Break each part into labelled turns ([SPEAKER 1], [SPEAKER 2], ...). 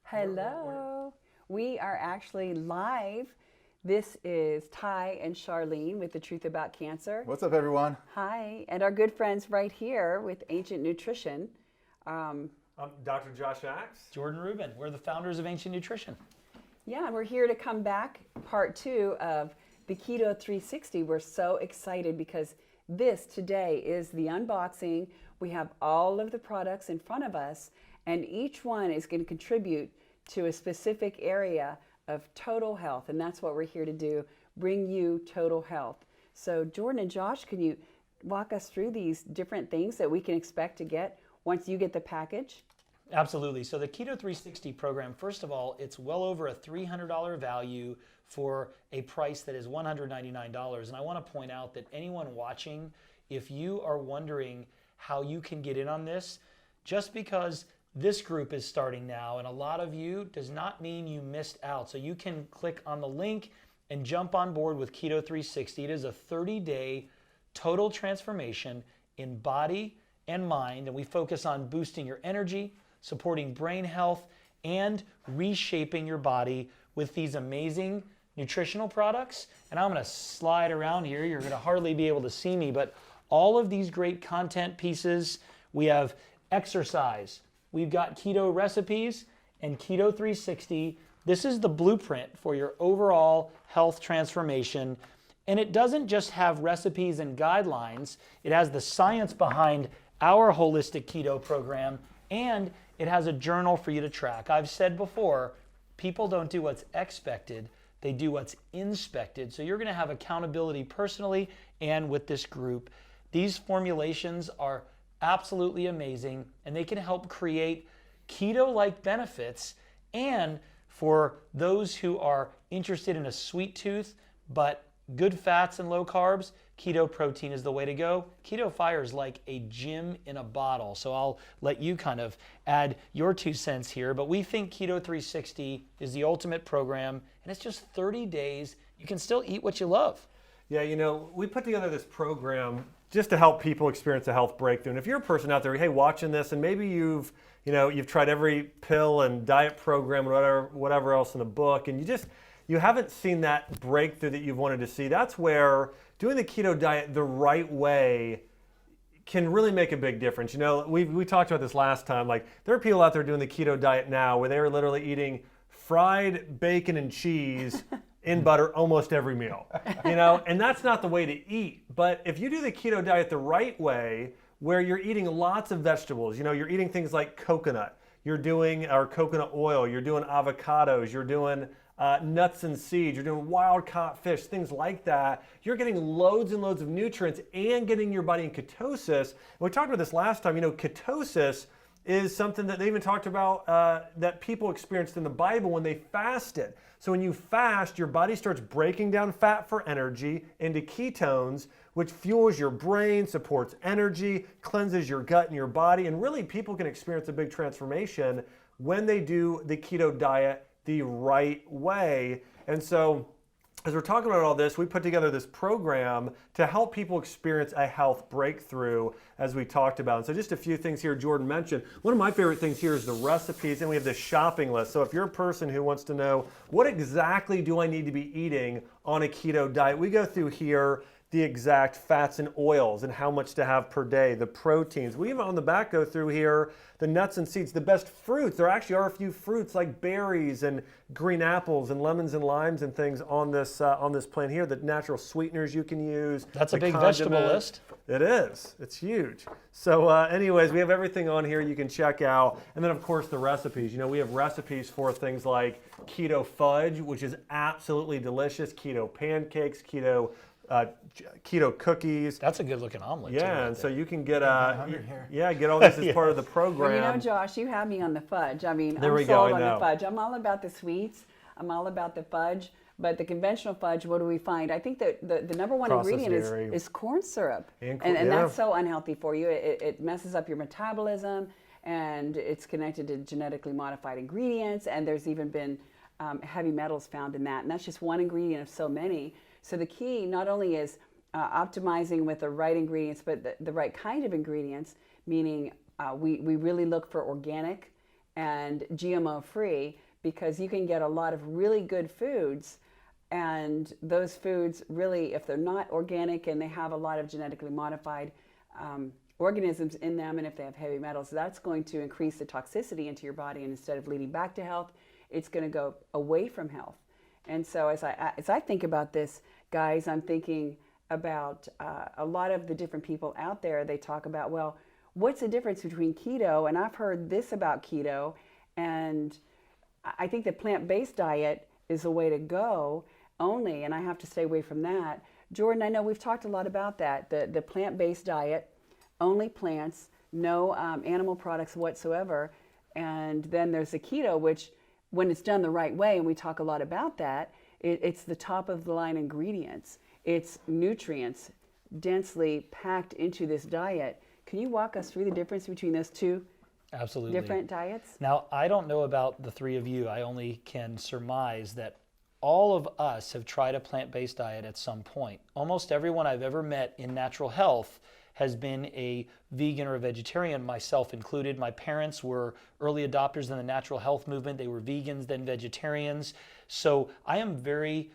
[SPEAKER 1] Hello. We are actually live. This is Ty and Charlene with The Truth About Cancer.
[SPEAKER 2] What's up, everyone?
[SPEAKER 1] Hi. And our good friends right here with Ancient Nutrition.
[SPEAKER 3] I'm Dr. Josh Axe.
[SPEAKER 4] Jordan Rubin. We're the founders of Ancient Nutrition.
[SPEAKER 1] Yeah, we're here to come back, part 2 of the Keto360. We're so excited because this today is the unboxing. We have all of the products in front of us, and each one is going to contribute to a specific area of total health, and that's what we're here to do, bring you total health. So Jordan and Josh, can you walk us through these different things that we can expect to get once you get the package?
[SPEAKER 4] Absolutely. So the Keto360 program, first of all, it's well over a $300 value for a price that is $199. And I want to point out that anyone watching, if you are wondering how you can get in on this, just because this group is starting now and a lot of you does not mean you missed out. So you can click on the link and jump on board with Keto360. It is a 30-day total transformation in body and mind, and we focus on boosting your energy, supporting brain health, and reshaping your body with these amazing nutritional products. And I'm going to slide around here. You're going to hardly be able to see me, but all of these great content pieces. We have exercise. We've got keto recipes and Keto360. This is the blueprint for your overall health transformation. And it doesn't just have recipes and guidelines. It has the science behind our holistic keto program, and it has a journal for you to track. I've said before, people don't do what's expected, they do what's inspected. So you're going to have accountability personally and with this group. These formulations are absolutely amazing, and they can help create keto-like benefits. And for those who are interested in a sweet tooth but good fats and low carbs, keto protein is the way to go. Keto Fire is like a gym in a bottle. So I'll let you kind of add your 2 cents here. But we think Keto360 is the ultimate program, and it's just 30 days. You can still eat what you love.
[SPEAKER 3] Yeah, you know, we put together this program just to help people experience a health breakthrough. And if you're a person out there, hey, watching this, and maybe you've tried every pill and diet program and whatever else in the book, and you haven't seen that breakthrough that you've wanted to see, that's where doing the keto diet the right way can really make a big difference. You know, we talked about this last time. Like, there are people out there doing the keto diet now where they're literally eating fried bacon and cheese in butter almost every meal, you know, and that's not the way to eat. But if you do the keto diet the right way, where you're eating lots of vegetables, you know, you're eating things like coconut, you're doing or coconut oil, you're doing avocados, you're doing nuts and seeds, you're doing wild caught fish, things like that, you're getting loads and loads of nutrients and getting your body in ketosis. And we talked about this last time. You know, ketosis is something that they even talked about that people experienced in the Bible when they fasted. So when you fast, your body starts breaking down fat for energy into ketones, which fuels your brain, supports energy, cleanses your gut and your body, and really people can experience a big transformation when they do the keto diet the right way. And so as we're talking about all this, we put together this program to help people experience a health breakthrough, as we talked about. And so just a few things here Jordan mentioned. One of my favorite things here is the recipes, and we have the shopping list. So if you're a person who wants to know, what exactly do I need to be eating on a keto diet, we go through here the exact fats and oils and how much to have per day, the proteins. We even on the back go through here the nuts and seeds, the best fruits. There actually are a few fruits like berries and green apples and lemons and limes and things on this plan here, the natural sweeteners you can use.
[SPEAKER 4] That's a big vegetable list.
[SPEAKER 3] It is. It's huge. So anyways, we have everything on here you can check out. And then of course the recipes. You know, we have recipes for things like keto fudge, which is absolutely delicious, keto pancakes, keto cookies.
[SPEAKER 4] That's a good looking omelet.
[SPEAKER 3] Yeah,
[SPEAKER 4] too, right
[SPEAKER 3] and
[SPEAKER 4] there.
[SPEAKER 3] so you can get get all this as part of the program.
[SPEAKER 1] Well, you know, Josh, you have me on the fudge. I mean,
[SPEAKER 3] There
[SPEAKER 1] I'm
[SPEAKER 3] we go,
[SPEAKER 1] sold
[SPEAKER 3] I
[SPEAKER 1] on
[SPEAKER 3] know.
[SPEAKER 1] the fudge. I'm all about the sweets. I'm all about the fudge. But the conventional fudge, what do we find? I think that the number one
[SPEAKER 3] Processed
[SPEAKER 1] ingredient
[SPEAKER 3] dairy.
[SPEAKER 1] is corn syrup. And
[SPEAKER 3] yeah.
[SPEAKER 1] that's so unhealthy for you. It messes up your metabolism, and it's connected to genetically modified ingredients. And there's even been heavy metals found in that. And that's just one ingredient of so many. So the key not only is optimizing with the right ingredients, but the right kind of ingredients, meaning we really look for organic and GMO free, because you can get a lot of really good foods, and those foods really, if they're not organic and they have a lot of genetically modified organisms in them, and if they have heavy metals, that's going to increase the toxicity into your body, and instead of leading back to health, it's going to go away from health. And so as I think about this, guys, I'm thinking about a lot of the different people out there. They talk about, well, what's the difference between keto? And I've heard this about keto, and I think the plant-based diet is the way to go only, and I have to stay away from that. Jordan, I know we've talked a lot about that, the plant-based diet, only plants, no animal products whatsoever. And then there's the keto, which when it's done the right way, and we talk a lot about that, it's the top of the line ingredients. It's nutrients densely packed into this diet. Can you walk us through the difference between those two
[SPEAKER 4] Absolutely.
[SPEAKER 1] different diets?
[SPEAKER 4] Now, I don't know about the three of you. I only can surmise that all of us have tried a plant-based diet at some point. Almost everyone I've ever met in natural health has been a vegan or a vegetarian, myself included. My parents were early adopters in the natural health movement. They were vegans, then vegetarians. So I am very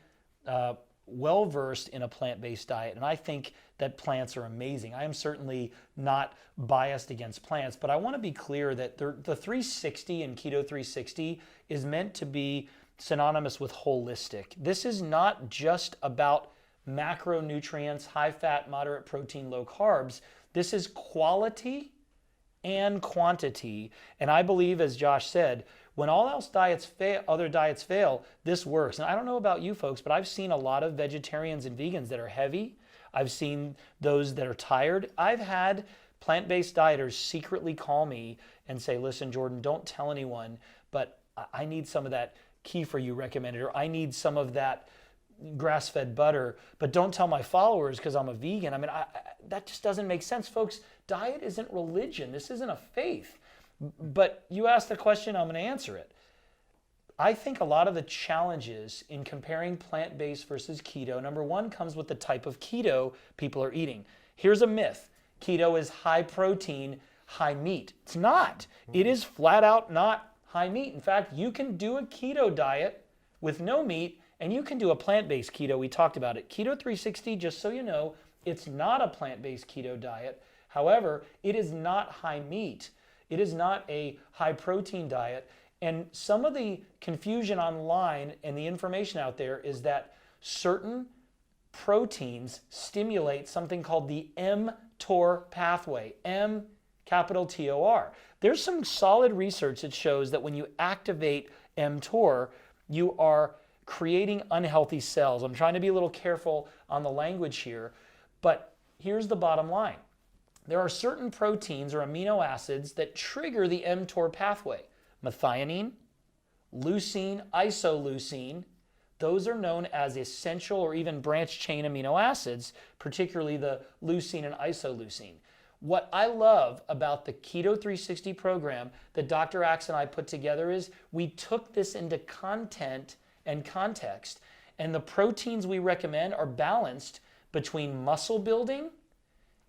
[SPEAKER 4] well versed in a plant-based diet, and I think that plants are amazing. I am certainly not biased against plants, but I want to be clear that the 360 and Keto 360 is meant to be synonymous with holistic. This is not just about macronutrients, high fat, moderate protein, low carbs. This is quality and quantity. And I believe, as Josh said, when all else other diets fail, this works. And I don't know about you folks, but I've seen a lot of vegetarians and vegans that are heavy. I've seen those that are tired. I've had plant-based dieters secretly call me and say, listen, Jordan, don't tell anyone, but I need some of that kefir you recommended, or I need some of that grass-fed butter, but don't tell my followers because I'm a vegan. I mean, that just doesn't make sense. Folks, diet isn't religion. This isn't a faith. But you asked the question, I'm going to answer it. I think a lot of the challenges in comparing plant-based versus keto, number one, comes with the type of keto people are eating. Here's a myth. Keto is high protein, high meat. It's not. It is flat out not high meat. In fact, you can do a keto diet with no meat, and you can do a plant-based keto. We talked about it. Keto 360, just so you know, it's not a plant-based keto diet. However, it is not high meat. It is not a high protein diet. And some of the confusion online and the information out there is that certain proteins stimulate something called the mTOR pathway, M capital T-O-R. There's some solid research that shows that when you activate mTOR, you are creating unhealthy cells. I'm trying to be a little careful on the language here, but here's the bottom line. There are certain proteins or amino acids that trigger the mTOR pathway. Methionine, leucine, isoleucine, those are known as essential or even branched chain amino acids, particularly the leucine and isoleucine. What I love about the Keto 360 program that Dr. Axe and I put together is we took this into content and context, and the proteins we recommend are balanced between muscle building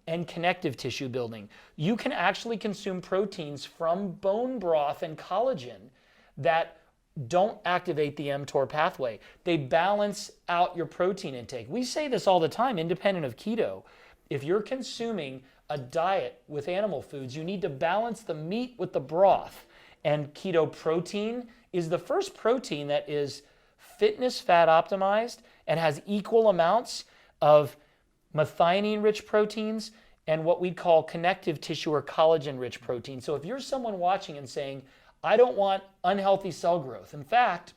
[SPEAKER 4] and connective tissue building. You can actually consume proteins from bone broth and collagen that don't activate the mTOR pathway. They balance out your protein intake. We say this all the time, independent of keto. If you're consuming a diet with animal foods, you need to balance the meat with the broth. And keto protein is the first protein that is fitness fat optimized and has equal amounts of methionine-rich proteins and what we call connective tissue or collagen-rich protein. So if you're someone watching and saying, I don't want unhealthy cell growth. In fact,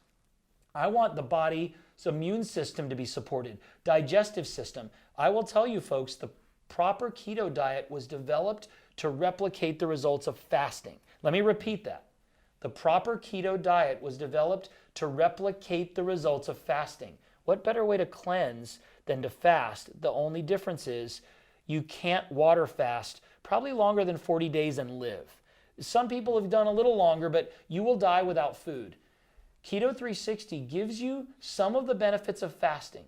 [SPEAKER 4] I want the body's immune system to be supported, digestive system. I will tell you folks, the proper keto diet was developed to replicate the results of fasting. Let me repeat that. The proper keto diet was developed to replicate the results of fasting. What better way to cleanse than to fast? The only difference is you can't water fast probably longer than 40 days and live. Some people have done a little longer, but you will die without food. Keto 360 gives you some of the benefits of fasting: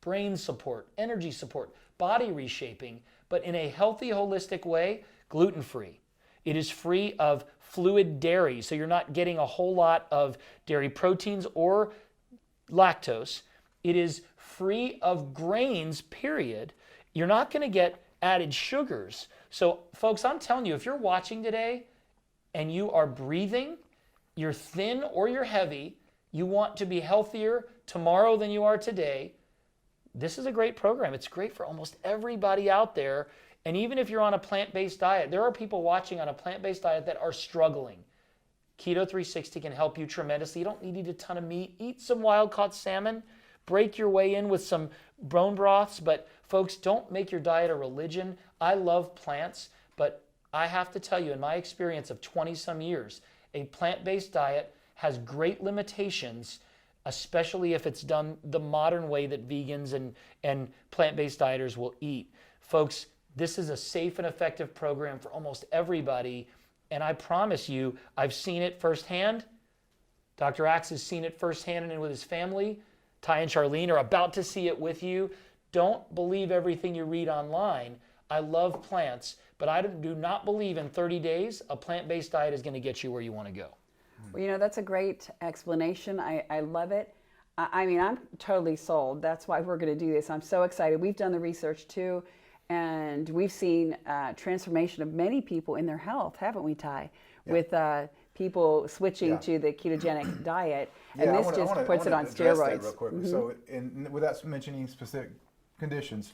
[SPEAKER 4] brain support, energy support, body reshaping, but in a healthy, holistic way, gluten-free. It is free of fluid dairy, so you're not getting a whole lot of dairy proteins or lactose. It is free of grains, period. You're not going to get added sugars. So, folks, I'm telling you, if you're watching today and you are breathing, you're thin or you're heavy, you want to be healthier tomorrow than you are today, this is a great program. It's great for almost everybody out there. And even if you're on a plant-based diet, there are people watching on a plant-based diet that are struggling. Keto360 can help you tremendously. You don't need to eat a ton of meat. Eat some wild-caught salmon. Break your way in with some bone broths. But folks, don't make your diet a religion. I love plants, but I have to tell you, in my experience of 20-some years, a plant-based diet has great limitations, especially if it's done the modern way that vegans and plant-based dieters will eat. Folks, this is a safe and effective program for almost everybody, and I promise you, I've seen it firsthand. Dr. Axe has seen it firsthand and with his family. Ty and Charlene are about to see it with you. Don't believe everything you read online. I love plants, but I do not believe in 30 days a plant-based diet is going to get you where you want to go.
[SPEAKER 1] Well, you know, that's a great explanation. I love it. I mean, I'm totally sold. That's why we're going to do this. I'm so excited. We've done the research too, and we've seen transformation of many people in their health, haven't we, Ty? Yeah. With people switching to the ketogenic diet, and this just puts it on steroids.
[SPEAKER 2] Real quick. So, without mentioning specific conditions,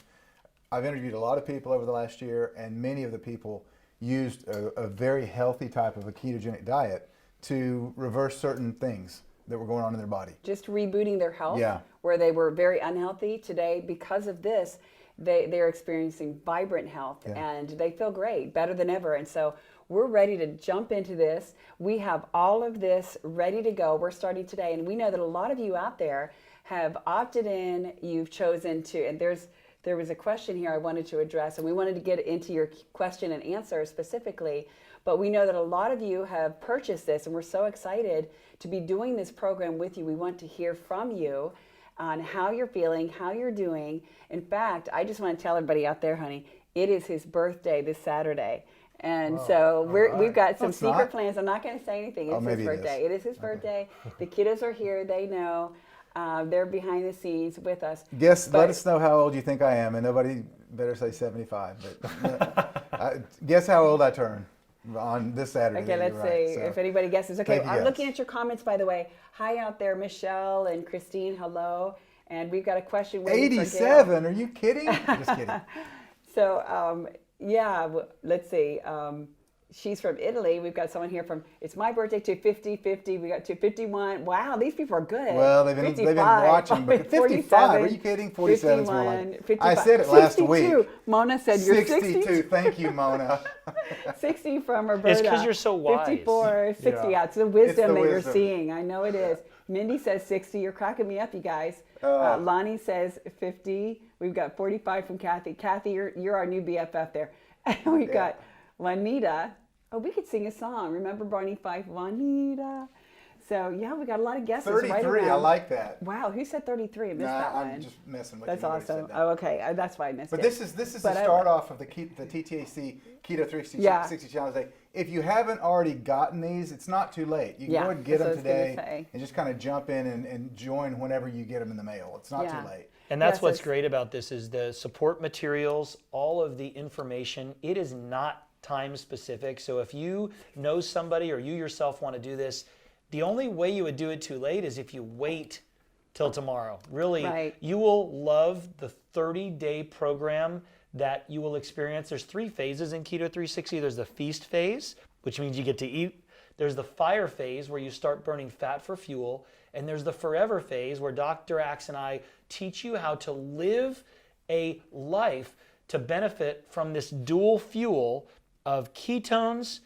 [SPEAKER 2] I've interviewed a lot of people over the last year, and many of the people used a very healthy type of a ketogenic diet to reverse certain things that were going on in their body.
[SPEAKER 1] Just rebooting their health, where they were very unhealthy. Today, because of this, they're experiencing vibrant health, and they feel great, better than ever. And so we're ready to jump into this. We have all of this ready to go. We're starting today, and we know that a lot of you out there have opted in. You've chosen to, and there was a question here I wanted to address, and we wanted to get into your question and answer specifically. But we know that a lot of you have purchased this, and we're so excited to be doing this program with you. We want to hear from you on how you're feeling, how you're doing. In fact, I just want to tell everybody out there, honey, it is his birthday this Saturday. And we've got some secret plans. I'm not going to say anything. It's his birthday. It is his birthday. The kiddos are here. They know. They're behind the scenes with us.
[SPEAKER 2] Let us know how old you think I am, and nobody better say 75. But guess how old I turn on this Saturday.
[SPEAKER 1] Okay, let's see if anybody guesses. Okay, I'm looking at your comments, by the way. Hi out there, Michelle and Christine. Hello. And we've got a question.
[SPEAKER 2] 87? Are you kidding? Just kidding.
[SPEAKER 1] So, let's see. She's from Italy. We've got someone here from, it's my birthday, to 50. We got to 51. Wow, these people are good.
[SPEAKER 2] Well, they've been watching. But 55, are you kidding? 47 is more like, 55. I said it last
[SPEAKER 1] 62.
[SPEAKER 2] Week.
[SPEAKER 1] Mona said you're 62.
[SPEAKER 2] Thank you, Mona.
[SPEAKER 1] 60 from Roberta.
[SPEAKER 4] It's because you're so wise.
[SPEAKER 1] 54, 60. Yeah, it's the wisdom that you're seeing. I know it is. Mindy says 60. You're cracking me up, you guys. Lonnie says 50. We've got 45 from Kathy. Kathy, you're our new BFF there. We've got Juanita. Oh, we could sing a song. Remember Barney Fife, Juanita? So, yeah, we got a lot of guesses
[SPEAKER 2] 33,
[SPEAKER 1] right around.
[SPEAKER 2] I like that.
[SPEAKER 1] Wow, who said 33? I missed that one.
[SPEAKER 2] I'm just messing with
[SPEAKER 1] That's
[SPEAKER 2] you.
[SPEAKER 1] awesome. Oh, okay. That's why I missed it.
[SPEAKER 2] But this is the start off of the TTAC Keto360 Challenge. If you haven't already gotten these, it's not too late. You can go and get them today and just kind of jump in and join whenever you get them in the mail. It's not too late.
[SPEAKER 4] And that's what's great about this is the support materials, all of the information. It is not time specific. So if you know somebody or you yourself want to do this, the only way you would do it too late is if you wait till tomorrow. Really, you will love the 30-day program that you will experience. There's 3 phases in Keto360. There's the feast phase, which means you get to eat. There's the fire phase where you start burning fat for fuel. And there's the forever phase where Dr. Axe and I teach you how to live a life to benefit from this dual fuel of ketones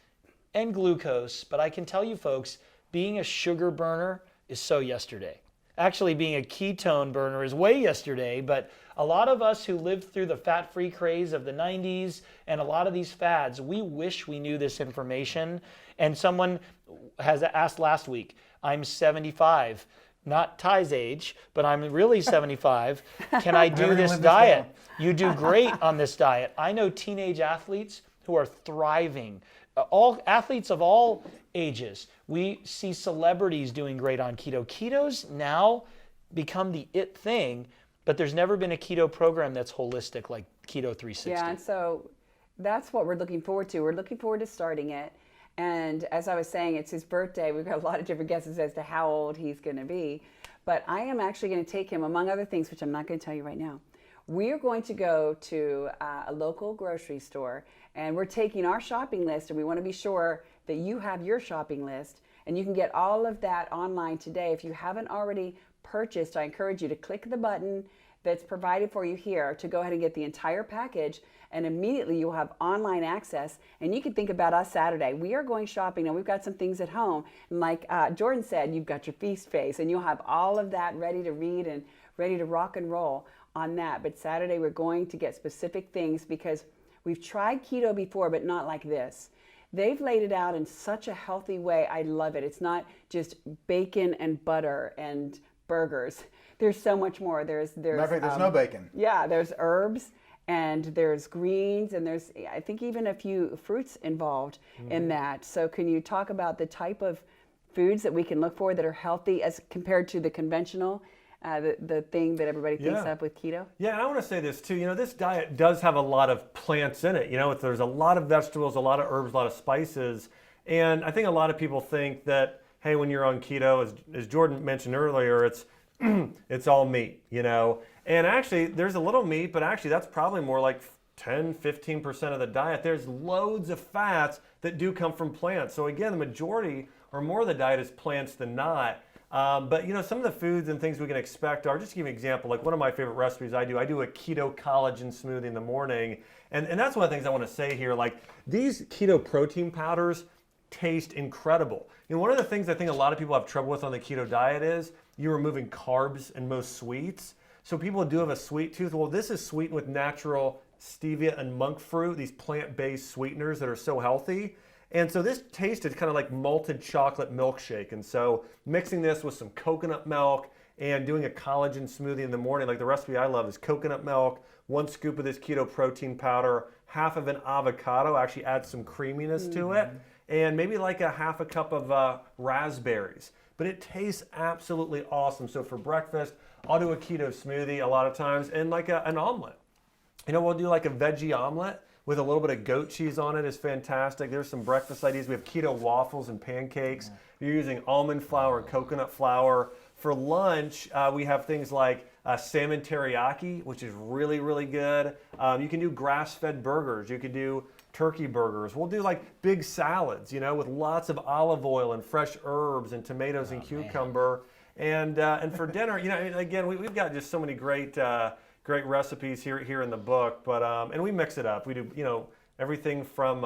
[SPEAKER 4] and glucose. But I can tell you folks, being a sugar burner is so yesterday. Actually, being a ketone burner is way yesterday, but a lot of us who lived through the fat-free craze of the 90s and a lot of these fads, we wish we knew this information. And someone has asked last week, I'm 75, not Ty's age, but I'm really 75. Can I do this diet? You do great on this diet. I know teenage athletes who are thriving. all athletes of all ages. We see celebrities doing great on keto. Keto's now become the it thing, but there's never been a keto program that's holistic like Keto360.
[SPEAKER 1] Yeah, and so that's what we're looking forward to. We're looking forward to starting it. And as I was saying, it's his birthday. We've got a lot of different guesses as to how old he's going to be. But I am actually going to take him, among other things, which I'm not going to tell you right now. We are going to go to a local grocery store, and we're taking our shopping list, and we want to be sure that you have your shopping list, and you can get all of that online today. If you haven't already purchased, I encourage you to click the button that's provided for you here to go ahead and get the entire package, and immediately you'll have online access. And you can think about us Saturday. We are going shopping, and we've got some things at home. And like Jordan said, you've got your feast face, and you'll have all of that ready to read and ready to rock and roll on that. But Saturday we're going to get specific things because we've tried keto before, but not like this. They've laid it out in such a healthy way. I love it. It's not just bacon and butter and burgers. There's so much more. There's
[SPEAKER 2] Matter of fact, there's no bacon.
[SPEAKER 1] Yeah, there's herbs and there's greens and there's, I think, even a few fruits involved in that. So can you talk about the type of foods that we can look for that are healthy as compared to the conventional, the thing that everybody thinks of with keto?
[SPEAKER 3] Yeah, and I want to say this too. You know, this diet does have a lot of plants in it. You know, there's a lot of vegetables, a lot of herbs, a lot of spices. And I think a lot of people think that, hey, when you're on keto, as Jordan mentioned earlier, it's all meat, you know. And actually, there's a little meat, but actually that's probably more like 10, 15% of the diet. There's loads of fats that do come from plants. So again, the majority or more of the diet is plants than not. But you know, some of the foods and things we can expect are, just to give you an example, like one of my favorite recipes I do a keto collagen smoothie in the morning. And that's one of the things I want to say here. Like, these keto protein powders taste incredible. You know, one of the things I think a lot of people have trouble with on the keto diet is you're removing carbs and most sweets. So people do have a sweet tooth. Well, this is sweetened with natural stevia and monk fruit, these plant-based sweeteners that are so healthy. And so this tasted kind of like malted chocolate milkshake. And so mixing this with some coconut milk and doing a collagen smoothie in the morning, like the recipe I love is coconut milk, 1 scoop of this keto protein powder, half of an avocado, actually add some creaminess to it, and maybe like a half a cup of raspberries. But it tastes absolutely awesome. So for breakfast, I'll do a keto smoothie a lot of times, and like an omelet. You know, we'll do like a veggie omelet with a little bit of goat cheese on it is fantastic. There's some breakfast ideas. We have keto waffles and pancakes. You're using almond flour and coconut flour. For lunch, we have things like salmon teriyaki, which is really, really good. You can do grass-fed burgers. You can do turkey burgers. We'll do like big salads, you know, with lots of olive oil and fresh herbs and tomatoes and cucumber. And for dinner, you know, again, we've got just so many great recipes here in the book. But and we mix it up. We do, you know, everything from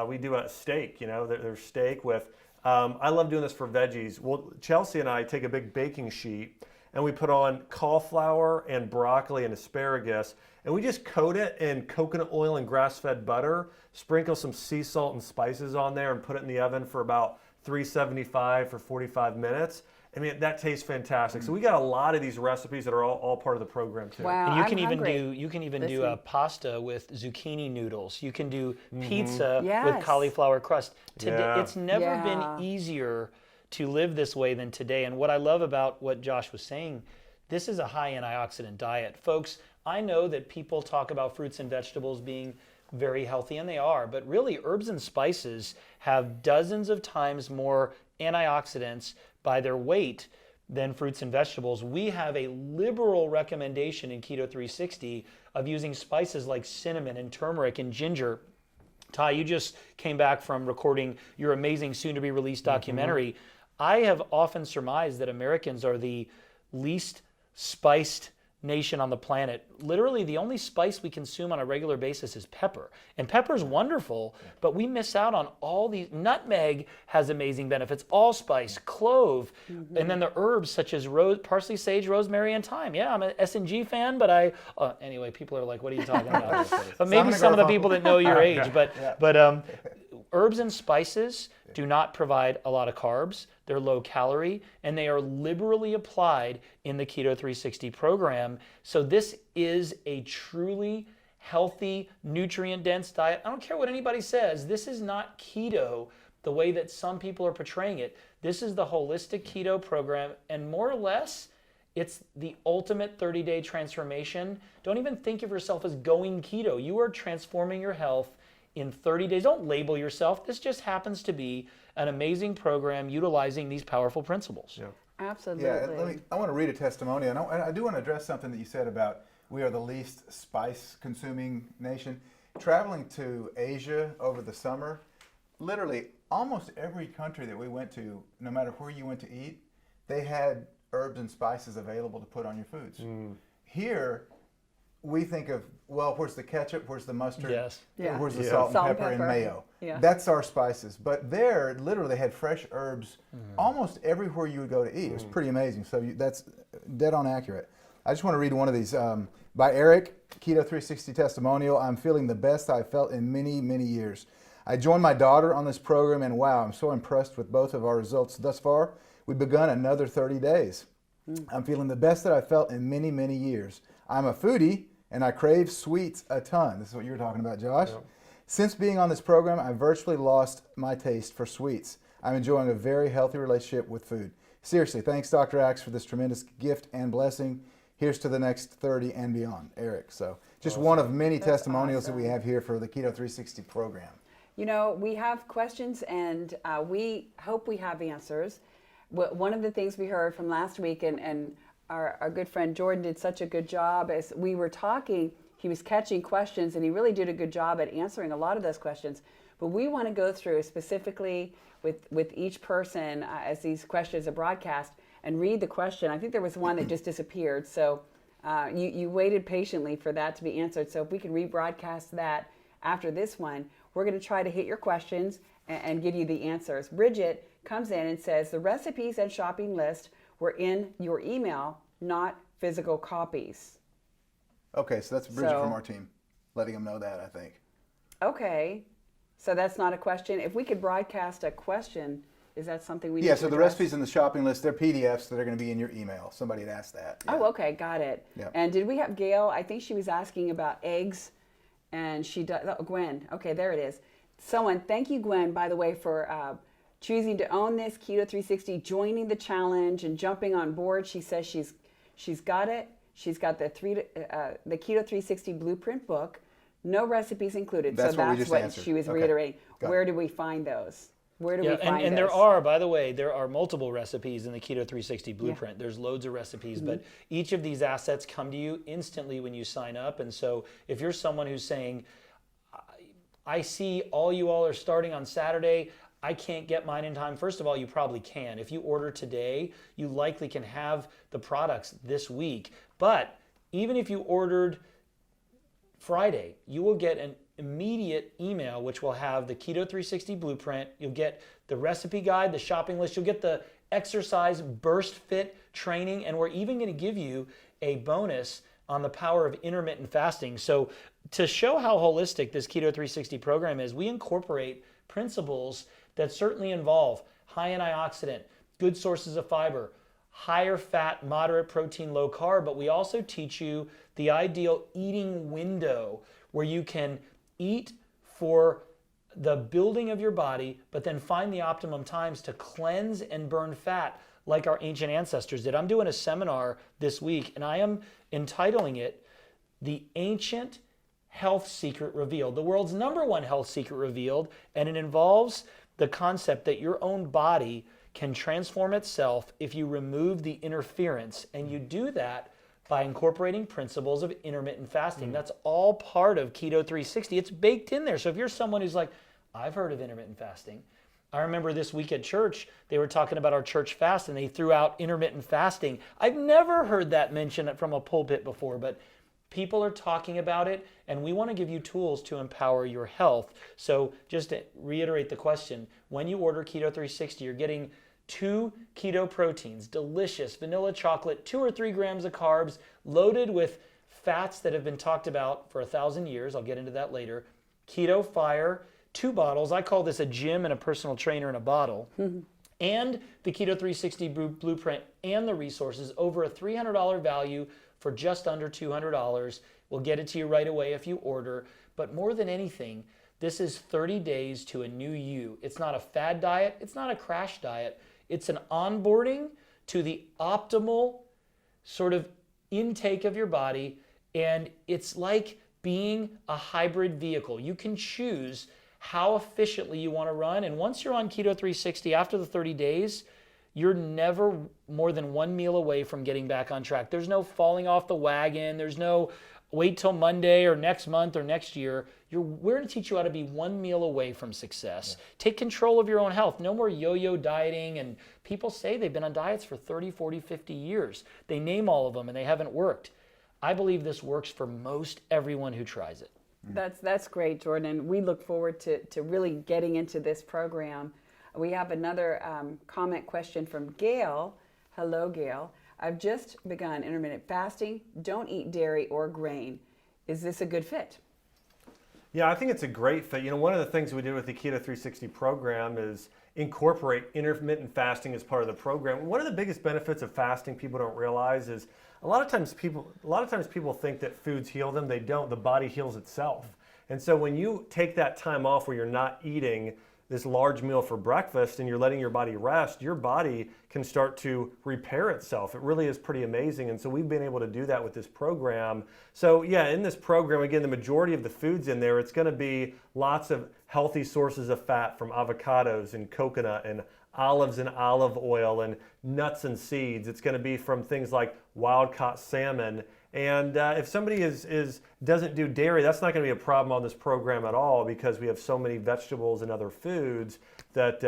[SPEAKER 3] we do a steak. You know, there's steak with. I love doing this for veggies. Well, Chelsea and I take a big baking sheet and we put on cauliflower and broccoli and asparagus, and we just coat it in coconut oil and grass-fed butter, sprinkle some sea salt and spices on there, and put it in the oven for about 375 for 45 minutes. I mean, that tastes fantastic. So we got a lot of these recipes that are all part of the program too.
[SPEAKER 1] Wow,
[SPEAKER 4] and you
[SPEAKER 1] I'm
[SPEAKER 4] can even
[SPEAKER 1] hungry.
[SPEAKER 4] do a pasta with zucchini noodles. You can do pizza
[SPEAKER 1] Yes.
[SPEAKER 4] with cauliflower crust. Today,
[SPEAKER 3] Yeah.
[SPEAKER 4] it's never
[SPEAKER 1] Yeah.
[SPEAKER 4] been easier to live this way than today. And what I love about what Josh was saying, this is a high antioxidant diet. Folks, I know that people talk about fruits and vegetables being very healthy, and they are, but really herbs and spices have dozens of times more antioxidants by their weight than fruits and vegetables. We have a liberal recommendation in Keto360 of using spices like cinnamon and turmeric and ginger. Ty, you just came back from recording your amazing soon-to-be-released documentary. I have often surmised that Americans are the least spiced nation on the planet. Literally, the only spice we consume on a regular basis is pepper. And pepper's wonderful, but we miss out on all these. Nutmeg has amazing benefits, allspice, clove, and then the herbs such as parsley, sage, rosemary, and thyme. Yeah, I'm an S&G fan, but anyway, people are like, what are you talking about? But maybe some of the people that know your age, but herbs and spices do not provide a lot of carbs. They're low calorie, and they are liberally applied in the Keto360 program. So this is a truly healthy, nutrient-dense diet. I don't care what anybody says. This is not keto the way that some people are portraying it. This is the holistic keto program, and more or less, it's the ultimate 30-day transformation. Don't even think of yourself as going keto. You are transforming your health in 30 days. Don't label yourself. This just happens to be an amazing program utilizing these powerful principles.
[SPEAKER 3] Yeah.
[SPEAKER 1] Absolutely.
[SPEAKER 2] Yeah, I want to read a testimonial, and I do want to address something that you said about we are the least spice-consuming nation. Traveling to Asia over the summer, literally almost every country that we went to, no matter where you went to eat, they had herbs and spices available to put on your foods. Here, we think of, well, where's the ketchup, where's the mustard,
[SPEAKER 4] Yes.
[SPEAKER 1] Yeah.
[SPEAKER 2] where's the
[SPEAKER 3] Yeah.
[SPEAKER 2] salt and pepper and mayo.
[SPEAKER 1] Yeah.
[SPEAKER 2] That's our spices. But there, literally, they had fresh herbs almost everywhere you would go to eat. It was pretty amazing. So that's dead on accurate. I just want to read one of these. By Eric, Keto360 testimonial. I'm feeling the best I've felt in many, many years. I joined my daughter on this program, and wow, I'm so impressed with both of our results thus far. We've begun another 30 days. I'm feeling the best that I've felt in many, many years. I'm a foodie, and I crave sweets a ton. This is what you were talking about, Josh.
[SPEAKER 3] Yep.
[SPEAKER 2] Since being on this program, I've virtually lost my taste for sweets. I'm enjoying a very healthy relationship with food. Seriously, thanks, Dr. Axe, for this tremendous gift and blessing. Here's to the next 30 and beyond, Eric. So just one of many testimonials that we have here for the Keto360 program.
[SPEAKER 1] You know, we have questions, and we hope we have answers. One of the things we heard from last week, and our good friend Jordan did such a good job as we were talking, he was catching questions, and he really did a good job at answering a lot of those questions. But we want to go through specifically with each person as these questions are broadcast and read the question. I think there was one that just disappeared, so you waited patiently for that to be answered. So if we can rebroadcast that after this one, we're going to try to hit your questions and give you the answers. Bridget comes in and says, the recipes and shopping list were in your email, not physical copies.
[SPEAKER 2] Okay, so that's Bridget from our team, letting them know that, I think.
[SPEAKER 1] Okay, so that's not a question. If we could broadcast a question, is that something we need
[SPEAKER 2] Yeah,
[SPEAKER 1] to
[SPEAKER 2] so the
[SPEAKER 1] address?
[SPEAKER 2] recipes in the shopping list, they're PDFs that are going to be in your email. Somebody had asked that. Yeah.
[SPEAKER 1] Oh, okay, got it.
[SPEAKER 2] Yeah.
[SPEAKER 1] And did we have Gail? I think she was asking about eggs, and she does. Oh, Gwen. Okay, there it is. Someone, thank you, Gwen, by the way, for choosing to own this Keto360, joining the challenge, and jumping on board. She says she's got it. She's got the Keto360 blueprint book, no recipes included.
[SPEAKER 2] That's
[SPEAKER 1] so
[SPEAKER 2] what we
[SPEAKER 1] that's
[SPEAKER 2] just
[SPEAKER 1] what
[SPEAKER 2] answered.
[SPEAKER 1] she was
[SPEAKER 2] Okay.
[SPEAKER 1] reiterating.
[SPEAKER 2] Got
[SPEAKER 1] Where
[SPEAKER 2] it.
[SPEAKER 1] do we find those? Where do we
[SPEAKER 4] Yeah,
[SPEAKER 1] find
[SPEAKER 4] and
[SPEAKER 1] those?
[SPEAKER 4] there are, by the way, there are multiple recipes in the Keto360 blueprint. There's loads of recipes, but each of these assets come to you instantly when you sign up. And so if you're someone who's saying, I see all you all are starting on Saturday, I can't get mine in time. First of all, you probably can. If you order today, you likely can have the products this week. But even if you ordered Friday, you will get an immediate email which will have the Keto360 blueprint. You'll get the recipe guide, the shopping list. You'll get the exercise burst fit training, and we're even going to give you a bonus on the power of intermittent fasting. So to show how holistic this Keto360 program is, we incorporate principles that certainly involve high antioxidant, good sources of fiber, higher fat, moderate protein, low carb, but we also teach you the ideal eating window where you can eat for the building of your body, but then find the optimum times to cleanse and burn fat like our ancient ancestors did. I'm doing a seminar this week, and I am entitling it The Ancient Health Secret Revealed, the world's #1 health secret revealed, and it involves the concept that your own body can transform itself if you remove the interference, and you do that by incorporating principles of intermittent fasting. That's all part of Keto360. It's baked in there. So if you're someone who's like, I've heard of intermittent fasting. I remember this week at church, they were talking about our church fast, and they threw out intermittent fasting. I've never heard that mentioned from a pulpit before, but people are talking about it, and we want to give you tools to empower your health. So just to reiterate the question, when you order Keto360, you're getting 2 keto proteins, delicious vanilla chocolate, 2 or 3 grams of carbs, loaded with fats that have been talked about for 1,000 years. I'll get into that later. Keto Fire, 2 bottles. I call this a gym and a personal trainer in a bottle. And the Keto360 blueprint and the resources, over a $300 value for just under $200. We'll get it to you right away if you order. But more than anything, this is 30 days to a new you. It's not a fad diet. It's not a crash diet. It's an onboarding to the optimal sort of intake of your body. And it's like being a hybrid vehicle. You can choose how efficiently you want to run. And once you're on Keto360, after the 30 days, you're never more than one meal away from getting back on track. There's no falling off the wagon. There's no wait till Monday or next month or next year. We're going to teach you how to be one meal away from success. Yeah. Take control of your own health. No more yo-yo dieting. And people say they've been on diets for 30, 40, 50 years. They name all of them and they haven't worked. I believe this works for most everyone who tries it.
[SPEAKER 1] That's great, Jordan. We look forward to really getting into this program. We have another comment question from Gail. Hello, Gail. I've just begun intermittent fasting. Don't eat dairy or grain. Is this a good fit?
[SPEAKER 3] Yeah, I think it's a great fit. You know, one of the things we did with the Keto360 program is incorporate intermittent fasting as part of the program. One of the biggest benefits of fasting people don't realize is a lot of times people think that foods heal them. They don't. The body heals itself. And so when you take that time off where you're not eating this large meal for breakfast and you're letting your body rest, your body can start to repair itself. It really is pretty amazing. And so we've been able to do that with this program. So yeah, in this program, again, the majority of the foods in there, it's going to be lots of healthy sources of fat from avocados and coconut and olives and olive oil and nuts and seeds. It's going to be from things like wild-caught salmon. And if somebody doesn't do dairy, that's not going to be a problem on this program at all because we have so many vegetables and other foods that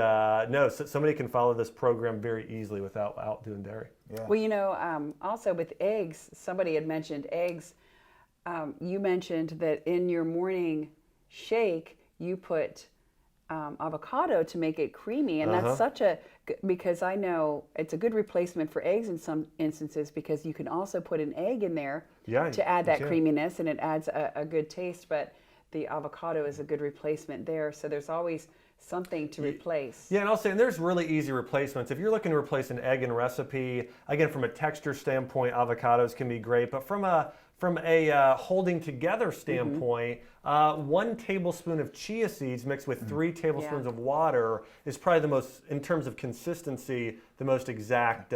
[SPEAKER 3] somebody can follow this program very easily without doing dairy.
[SPEAKER 2] Yeah.
[SPEAKER 1] Well, you know, also with eggs, somebody had mentioned eggs. You mentioned that in your morning shake, you put avocado to make it creamy, and that's because I know it's a good replacement for eggs in some instances because you can also put an egg in there to add that creaminess, and it adds a good taste, but the avocado is a good replacement there, so there's always something to replace.
[SPEAKER 3] Yeah, and I'll say, and there's really easy replacements. If you're looking to replace an egg in recipe, again, from a texture standpoint, avocados can be great, but from a holding together standpoint, 1 tablespoon of chia seeds mixed with 3 tablespoons of water is probably the most, in terms of consistency, the most exact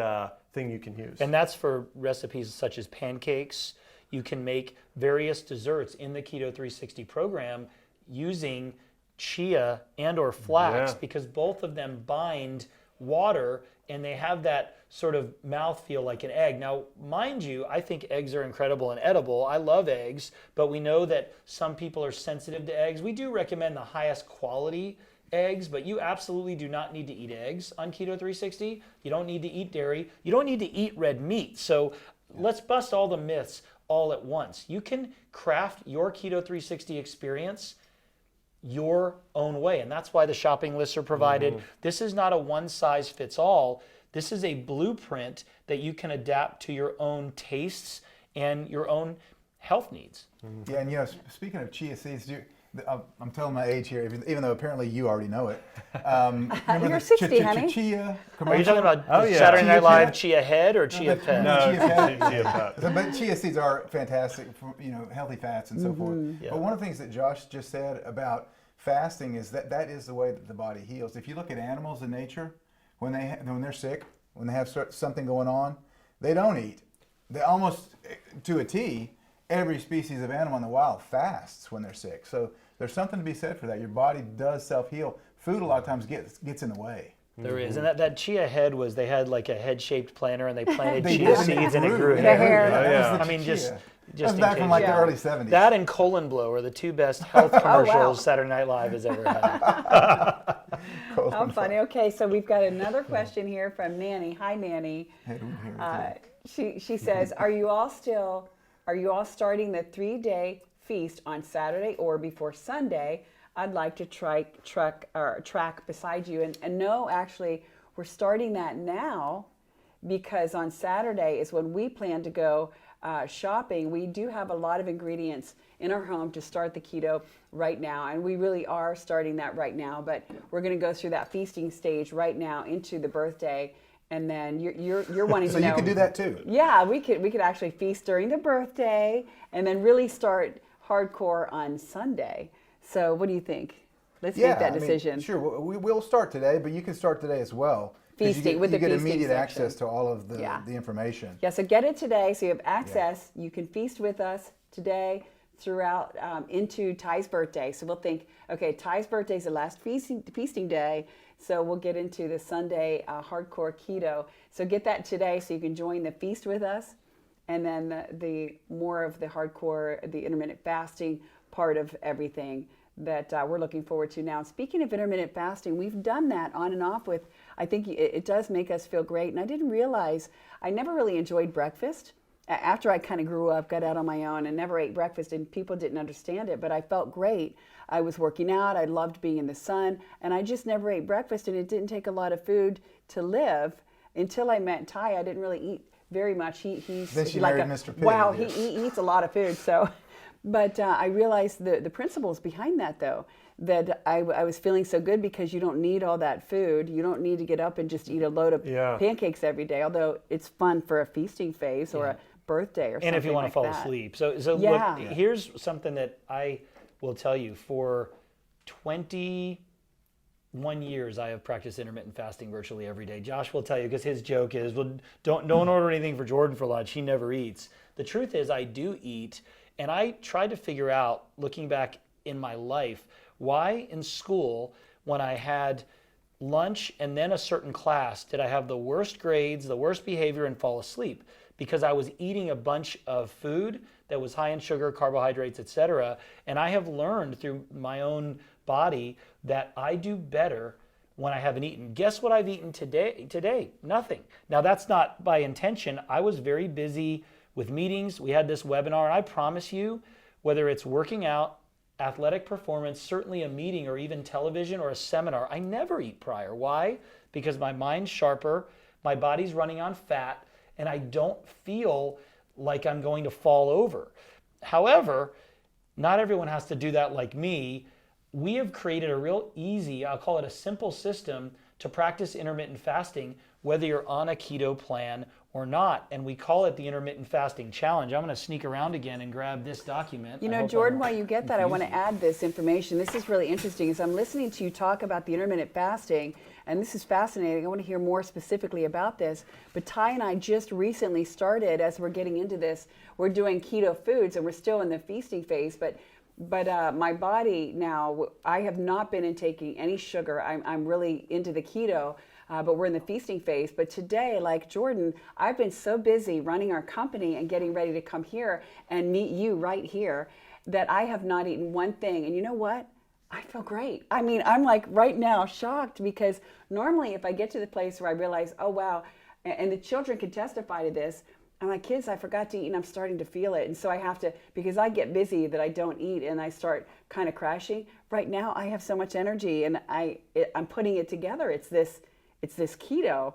[SPEAKER 3] thing you can use.
[SPEAKER 4] And that's for recipes such as pancakes. You can make various desserts in the Keto360 program using chia and or flax because both of them bind water and they have that sort of mouthfeel like an egg. Now, mind you, I think eggs are incredible and edible. I love eggs, but we know that some people are sensitive to eggs. We do recommend the highest quality eggs, but you absolutely do not need to eat eggs on Keto360. You don't need to eat dairy. You don't need to eat red meat. So let's bust all the myths all at once. You can craft your Keto360 experience your own way, and that's why the shopping lists are provided. This is not a one-size-fits-all. This is a blueprint that you can adapt to your own tastes and your own health needs.
[SPEAKER 2] Yeah, and you know, speaking of chia seeds, I'm telling my age here, even though apparently you already know it.
[SPEAKER 1] You're 60, honey.
[SPEAKER 2] Chia
[SPEAKER 4] Are you talking about Saturday Night Live Chia Head or Chia Pet?
[SPEAKER 3] No,
[SPEAKER 2] chia pet. But chia seeds are fantastic for, you know, healthy fats and so forth.
[SPEAKER 4] Yeah.
[SPEAKER 2] But one of the things that Josh just said about fasting is that is the way that the body heals. If you look at animals in nature, when they're sick, when they have something going on, they don't eat. They almost, to a T, every species of animal in the wild fasts when they're sick. So there's something to be said for that. Your body does self-heal. Food a lot of times gets in the way.
[SPEAKER 4] There is, and that chia head was, they had like a head-shaped planter and they planted
[SPEAKER 2] They
[SPEAKER 4] chia
[SPEAKER 2] did,
[SPEAKER 4] seeds and it
[SPEAKER 2] grew.
[SPEAKER 4] grew
[SPEAKER 2] The
[SPEAKER 4] hair.
[SPEAKER 1] hair.
[SPEAKER 2] That was the
[SPEAKER 4] I mean,
[SPEAKER 2] chia.
[SPEAKER 4] just
[SPEAKER 2] That was
[SPEAKER 4] in
[SPEAKER 2] back
[SPEAKER 4] case.
[SPEAKER 2] from like the early 70s.
[SPEAKER 4] That and Colon Blow are the two best health commercials Saturday Night Live has ever had.
[SPEAKER 1] How funny. Okay, so we've got another question here from Nanny. Hi, Nanny. She says, are you all starting the 3-day feast on Saturday or before Sunday? I'd like to track beside you. And no, actually, we're starting that now because on Saturday is when we plan to go shopping. We do have a lot of ingredients in our home to start the keto right now, and we really are starting that right now, but we're going to go through that feasting stage right now into the birthday, And then you're wanting
[SPEAKER 2] So
[SPEAKER 1] to know.
[SPEAKER 2] you can do that too.
[SPEAKER 1] Yeah, we could actually feast during the birthday and then really start hardcore on Sunday. So what do you think? Let's make that decision.
[SPEAKER 2] Sure, we'll start today, but you can start today as well. 'Cause
[SPEAKER 1] Feasting, with
[SPEAKER 2] you
[SPEAKER 1] the
[SPEAKER 2] get
[SPEAKER 1] feasting
[SPEAKER 2] immediate
[SPEAKER 1] section.
[SPEAKER 2] access to all of the
[SPEAKER 1] Yeah.
[SPEAKER 2] information.
[SPEAKER 1] Yeah, so get it today so you have access. You can feast with us today throughout into Ty's birthday. So we'll think, okay, Ty's birthday is the last feasting day, so we'll get into the Sunday hardcore keto. So get that today so you can join the feast with us, and then the more of the hardcore, the intermittent fasting part of everything that we're looking forward to now. Speaking of intermittent fasting, we've done that on and off with, I think it does make us feel great. And I didn't realize, I never really enjoyed breakfast. After I kind of grew up, got out on my own and never ate breakfast, and people didn't understand it, but I felt great. I was working out, I loved being in the sun, and I just never ate breakfast, and it didn't take a lot of food to live. Until I met Ty, I didn't really eat very much.
[SPEAKER 2] Then she
[SPEAKER 1] like
[SPEAKER 2] married Mr. Pig,
[SPEAKER 1] wow,
[SPEAKER 2] yes.
[SPEAKER 1] he eats a lot of food. So, but I realized the principles behind that, though, that I was feeling so good because you don't need all that food. You don't need to get up and just eat a load of pancakes every day, although it's fun for a feasting phase or a birthday or something.
[SPEAKER 4] And if you want
[SPEAKER 1] like
[SPEAKER 4] to fall
[SPEAKER 1] that.
[SPEAKER 4] asleep. So look, here's something that I will tell you. For 21 years, I have practiced intermittent fasting virtually every day. Josh will tell you, because his joke is, well, don't order anything for Jordan for lunch. He never eats. The truth is, I do eat, and I tried to figure out, looking back in my life, why in school, when I had lunch and then a certain class, did I have the worst grades, the worst behavior, and fall asleep? Because I was eating a bunch of food that was high in sugar, carbohydrates, etc. And I have learned through my own body that I do better when I haven't eaten. Guess what I've eaten today? Nothing. Now, that's not by intention. I was very busy with meetings. We had this webinar, and I promise you, whether it's working out, athletic performance, certainly a meeting, or even television or a seminar, I never eat prior. Why? Because my mind's sharper, my body's running on fat, and I don't feel like I'm going to fall over. However, not everyone has to do that like me. We have created a real easy, I'll call it a simple system to practice intermittent fasting, whether you're on a keto plan or not. And we call it the Intermittent Fasting Challenge. I'm going to sneak around again and grab this document.
[SPEAKER 1] You know, Jordan, while you get that, I want to add this information. This is really interesting. As I'm listening to you talk about the intermittent fasting, and this is fascinating. I want to hear more specifically about this. But Ty and I just recently started, as we're getting into this, we're doing keto foods, and we're still in the feasting phase. But my body now, I have not been intaking any sugar. I'm really into the keto. But we're in the feasting phase. But today, like Jordan, I've been so busy running our company and getting ready to come here and meet you right here that I have not eaten one thing. And you know what? I feel great. I mean, I'm like right now shocked, because normally if I get to the place where I realize, oh, wow, and the children can testify to this, I'm like, kids, I forgot to eat and I'm starting to feel it. And so I have to, because I get busy that I don't eat and I start kind of crashing. Right now, I have so much energy and I'm putting it together. It's this keto,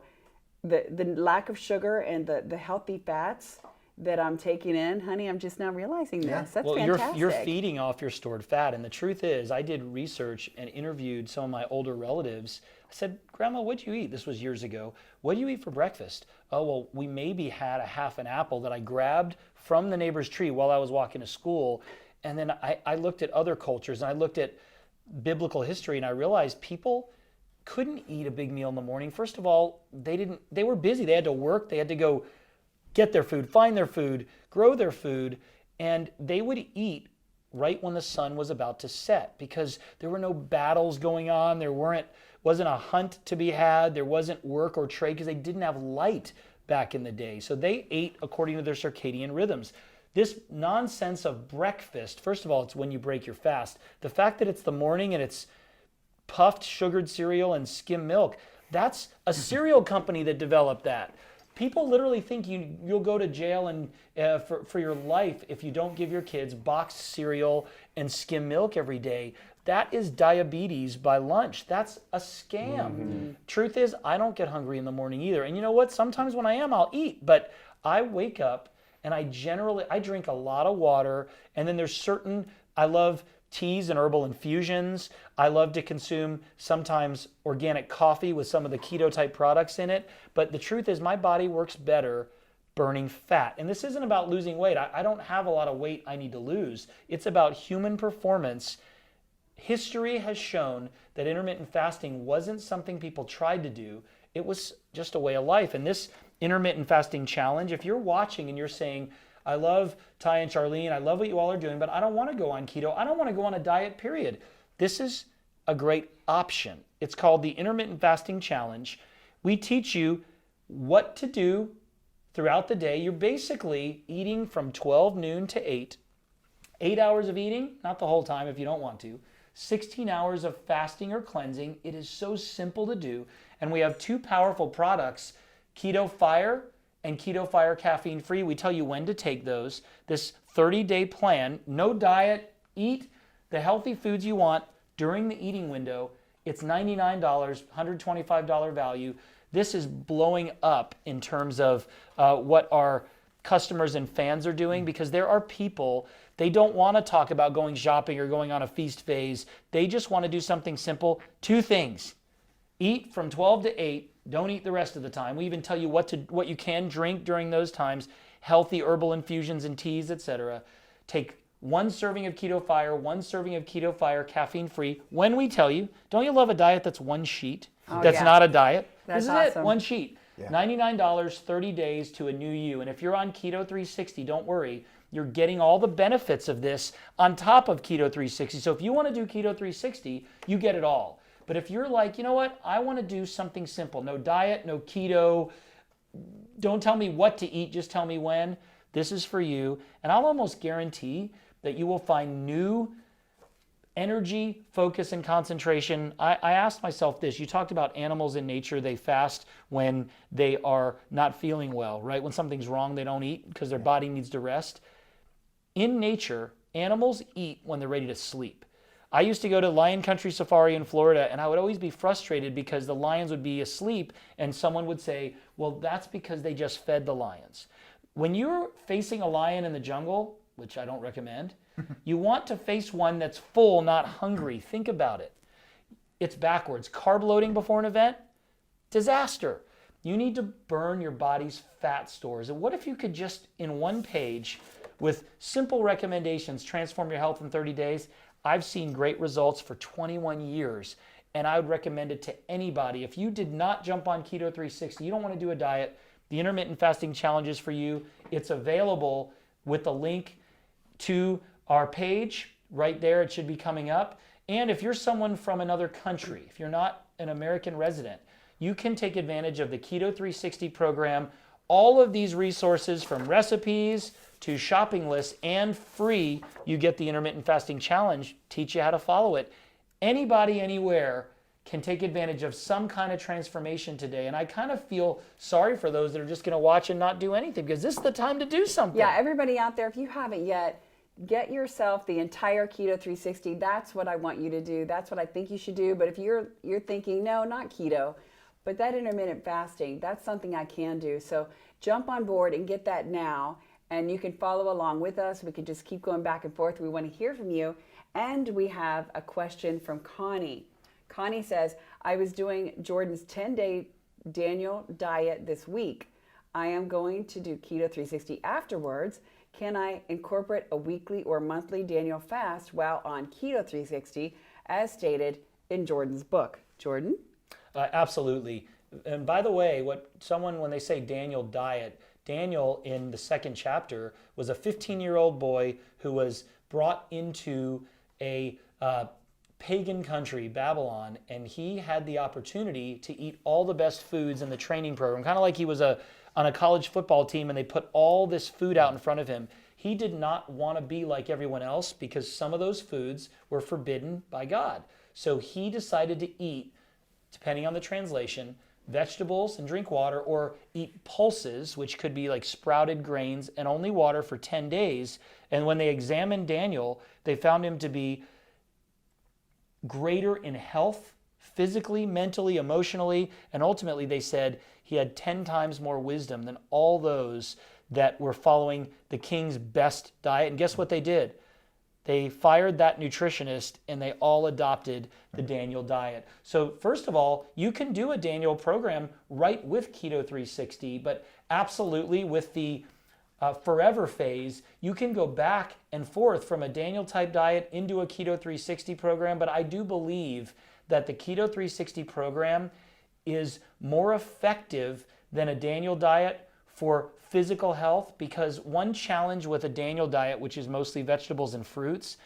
[SPEAKER 1] the lack of sugar and the healthy fats that I'm taking in. Honey, I'm just now realizing this. That's fantastic.
[SPEAKER 4] You're feeding off your stored fat. And the truth is, I did research and interviewed some of my older relatives. I said, Grandma, what'd you eat? This was years ago. What do you eat for breakfast? Oh, well, we maybe had a half an apple that I grabbed from the neighbor's tree while I was walking to school. And then I looked at other cultures and I looked at biblical history, and I realized people couldn't eat a big meal in the morning. First of all, they were busy. They had to work. They had to go get their food, find their food, grow their food, and they would eat right when the sun was about to set, because there were no battles going on. There wasn't a hunt to be had. There wasn't work or trade, because they didn't have light back in the day. So they ate according to their circadian rhythms. This nonsense of breakfast, first of all, it's when you break your fast. The fact that it's the morning and it's puffed sugared cereal and skim milk, that's a cereal company that developed that. People literally think you'll go to jail and for your life if you don't give your kids boxed cereal and skim milk every day. That is diabetes by lunch. That's a scam. Mm-hmm. Truth is, I don't get hungry in the morning either. And you know what? Sometimes when I am, I'll eat. But I wake up and I drink a lot of water. And then I love teas and herbal infusions. I love to consume sometimes organic coffee with some of the keto type products in it. But the truth is my body works better burning fat. And this isn't about losing weight. I don't have a lot of weight I need to lose. It's about human performance. History has shown that intermittent fasting wasn't something people tried to do. It was just a way of life. And this intermittent fasting challenge, if you're watching and you're saying, I love Ty and Charlene, I love what you all are doing, but I don't want to go on keto. I don't want to go on a diet, period. This is a great option. It's called the Intermittent Fasting Challenge. We teach you what to do throughout the day. You're basically eating from 12 noon to 8 hours of eating, not the whole time if you don't want to, 16 hours of fasting or cleansing. It is so simple to do. And we have two powerful products, Keto Fire and Keto Fire Caffeine Free. We tell you when to take those. This 30-day plan, no diet, eat the healthy foods you want during the eating window. It's $99, $125 value. This is blowing up in terms of what our customers and fans are doing, because there are people, they don't want to talk about going shopping or going on a feast phase. They just want to do something simple. Two things. Eat from 12 to 8. Don't eat the rest of the time. We even tell you what you can drink during those times. Healthy herbal infusions and teas, etc. Take 1 serving of Keto Fire, 1 serving of Keto Fire caffeine free. When we tell you, don't you love a diet that's one sheet? That's not a diet.
[SPEAKER 1] That's
[SPEAKER 4] this is
[SPEAKER 1] awesome.
[SPEAKER 4] it, one sheet.
[SPEAKER 2] Yeah.
[SPEAKER 4] $99, 30 days to a new you. And if you're on Keto360, don't worry. You're getting all the benefits of this on top of Keto360. So if you want to do Keto360, you get it all. But if you're like, you know what, I want to do something simple. No diet, no keto. Don't tell me what to eat, just tell me when. This is for you. And I'll almost guarantee that you will find new energy, focus, and concentration. I asked myself this. You talked about animals in nature. They fast when they are not feeling well, right? When something's wrong, they don't eat because their body needs to rest. In nature, animals eat when they're ready to sleep. I used to go to Lion Country Safari in Florida, and I would always be frustrated because the lions would be asleep, and someone would say, well, that's because they just fed the lions. When you're facing a lion in the jungle, which I don't recommend, you want to face one that's full, not hungry. Think about it. It's backwards. Carb loading before an event, disaster. You need to burn your body's fat stores. And what if you could just, in one page, with simple recommendations, transform your health in 30 days? I've seen great results for 21 years, and I would recommend it to anybody. If you did not jump on Keto360, you don't want to do a diet, the Intermittent Fasting Challenge is for you. It's available with the link to our page right there. It should be coming up. And if you're someone from another country, if you're not an American resident, you can take advantage of the Keto360 program. All of these resources, from recipes to shopping lists, and free, you get the Intermittent Fasting Challenge, teach you how to follow it. Anybody, anywhere can take advantage of some kind of transformation today. And I kind of feel sorry for those that are just going to watch and not do anything, because this is the time to do something.
[SPEAKER 1] Yeah, everybody out there, if you haven't yet, get yourself the entire Keto360. That's what I want you to do. That's what I think you should do. But if you're thinking, no, not keto, but that intermittent fasting, that's something I can do. So jump on board and get that now. And you can follow along with us. We can just keep going back and forth. We want to hear from you. And we have a question from Connie. Connie says, I was doing Jordan's 10-day Daniel diet this week. I am going to do Keto360 afterwards. Can I incorporate a weekly or monthly Daniel fast while on Keto360 as stated in Jordan's book? Jordan?
[SPEAKER 4] Absolutely. And by the way, when they say Daniel diet, Daniel in the 2nd chapter was a 15-year-old boy who was brought into a pagan country, Babylon, and he had the opportunity to eat all the best foods in the training program, kind of like he was on a college football team and they put all this food out in front of him. He did not want to be like everyone else because some of those foods were forbidden by God. So he decided to eat, depending on the translation, vegetables and drink water, or eat pulses, which could be like sprouted grains, and only water for 10 days. And when they examined Daniel, they found him to be greater in health, physically, mentally, emotionally, and ultimately they said he had 10 times more wisdom than all those that were following the king's best diet. And guess what they did? They fired that nutritionist and they all adopted the Daniel diet. So first of all, you can do a Daniel program right with Keto360, but absolutely with the forever phase, you can go back and forth from a Daniel type diet into a Keto360 program. But I do believe that the Keto360 program is more effective than a Daniel diet for physical health, because one challenge with a Daniel diet, which is mostly vegetables and fruits,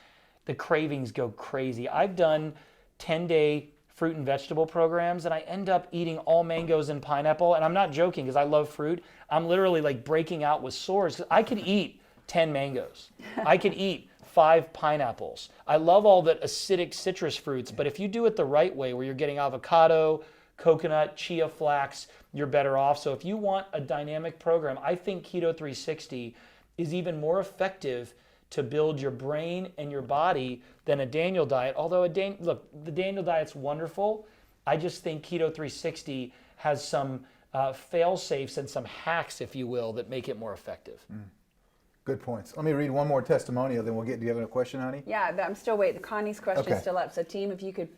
[SPEAKER 4] the cravings go crazy. I've done 10-day fruit and vegetable programs and I end up eating all mangoes and pineapple, and I'm not joking because I love fruit. I'm literally like breaking out with sores. I could eat 10 mangoes. I could eat 5 pineapples. I love all the acidic citrus fruits, but if you do it the right way, where you're getting avocado, coconut, chia flax, you're better off. So if you want a dynamic program, I think Keto360 is even more effective to build your brain and your body than a Daniel diet. Although look, the Daniel diet's wonderful. I just think Keto360 has some fail-safes and some hacks, if you will, that make it more effective.
[SPEAKER 2] Good points. Let me read one more testimonial, then we'll get. Do you have a question, honey?
[SPEAKER 1] Yeah, I'm still waiting. Connie's question's
[SPEAKER 2] Okay.
[SPEAKER 1] still up. So team, if you could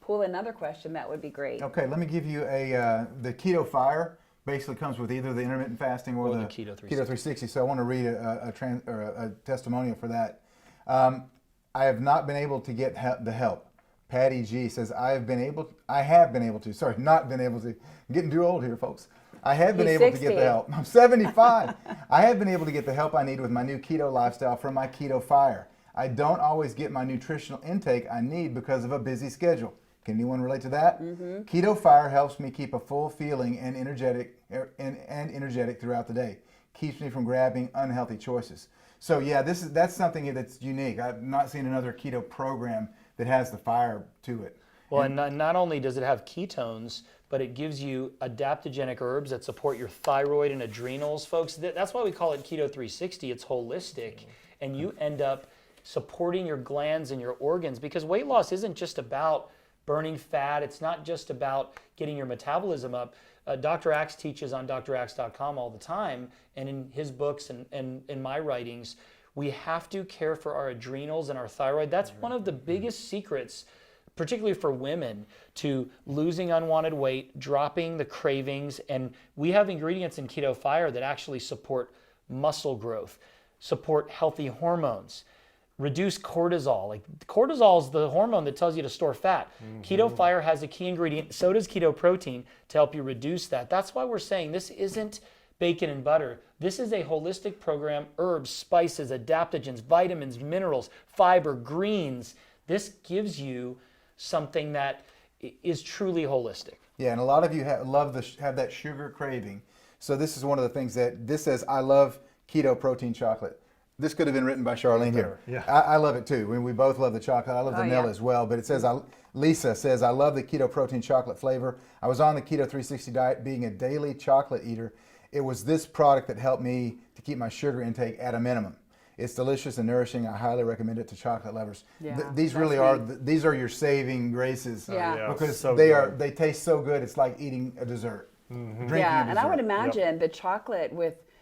[SPEAKER 1] pull another question, that would be great.
[SPEAKER 2] Okay, let me give you the Keto Fire. Basically comes with either the intermittent fasting or the Keto360. So I want to read a testimonial for that. I have not been able to get the help. Patty G says, not been able to, I'm getting too old here, folks. I have been
[SPEAKER 1] He's
[SPEAKER 2] able
[SPEAKER 1] 60.
[SPEAKER 2] to get the help. I'm 75. I have been able to get the help I need with my new keto lifestyle from my Keto Fire. I don't always get my nutritional intake I need because of a busy schedule. Can anyone relate to that? Keto Fire helps me keep a full feeling and energetic throughout the day. Keeps me from grabbing unhealthy choices. So yeah, that's something that's unique. I've not seen another keto program that has the fire to it.
[SPEAKER 4] Well, and not only does it have ketones, but it gives you adaptogenic herbs that support your thyroid and adrenals, folks. That's why we call it Keto360. It's holistic, and you end up supporting your glands and your organs, because weight loss isn't just about burning fat. It's not just about getting your metabolism up. Dr. Axe teaches on draxe.com all the time, and in his books and in my writings, we have to care for our adrenals and our thyroid. That's one of the biggest secrets, particularly for women, to losing unwanted weight, dropping the cravings. And we have ingredients in Keto Fire that actually support muscle growth, support healthy hormones, reduce cortisol. Like cortisol is the hormone that tells you to store fat. Keto Fire has a key ingredient, so does keto protein, to help you reduce that. That's why we're saying this isn't bacon and butter. This is a holistic program: herbs, spices, adaptogens, vitamins, minerals, fiber, greens. This gives you something that is truly holistic.
[SPEAKER 2] Yeah, and a lot of you have that sugar craving. So this is one of the things that this says, I love keto protein chocolate. This could have been written by Charlene here.
[SPEAKER 3] Yeah.
[SPEAKER 2] I love it too. We both love the chocolate. I love vanilla
[SPEAKER 1] yeah.
[SPEAKER 2] as well. But it says, Lisa says, I love the keto protein chocolate flavor. I was on the Keto360 diet, being a daily chocolate eater. It was this product that helped me to keep my sugar intake at a minimum. It's delicious and nourishing. I highly recommend it to chocolate lovers.
[SPEAKER 1] Yeah,
[SPEAKER 2] These really are these are your saving graces.
[SPEAKER 1] Yeah.
[SPEAKER 3] Yeah,
[SPEAKER 2] Because
[SPEAKER 3] so
[SPEAKER 2] they taste so good. It's like eating a dessert. Drinking
[SPEAKER 1] Yeah,
[SPEAKER 2] a
[SPEAKER 1] and I would
[SPEAKER 2] dessert.
[SPEAKER 1] imagine the chocolate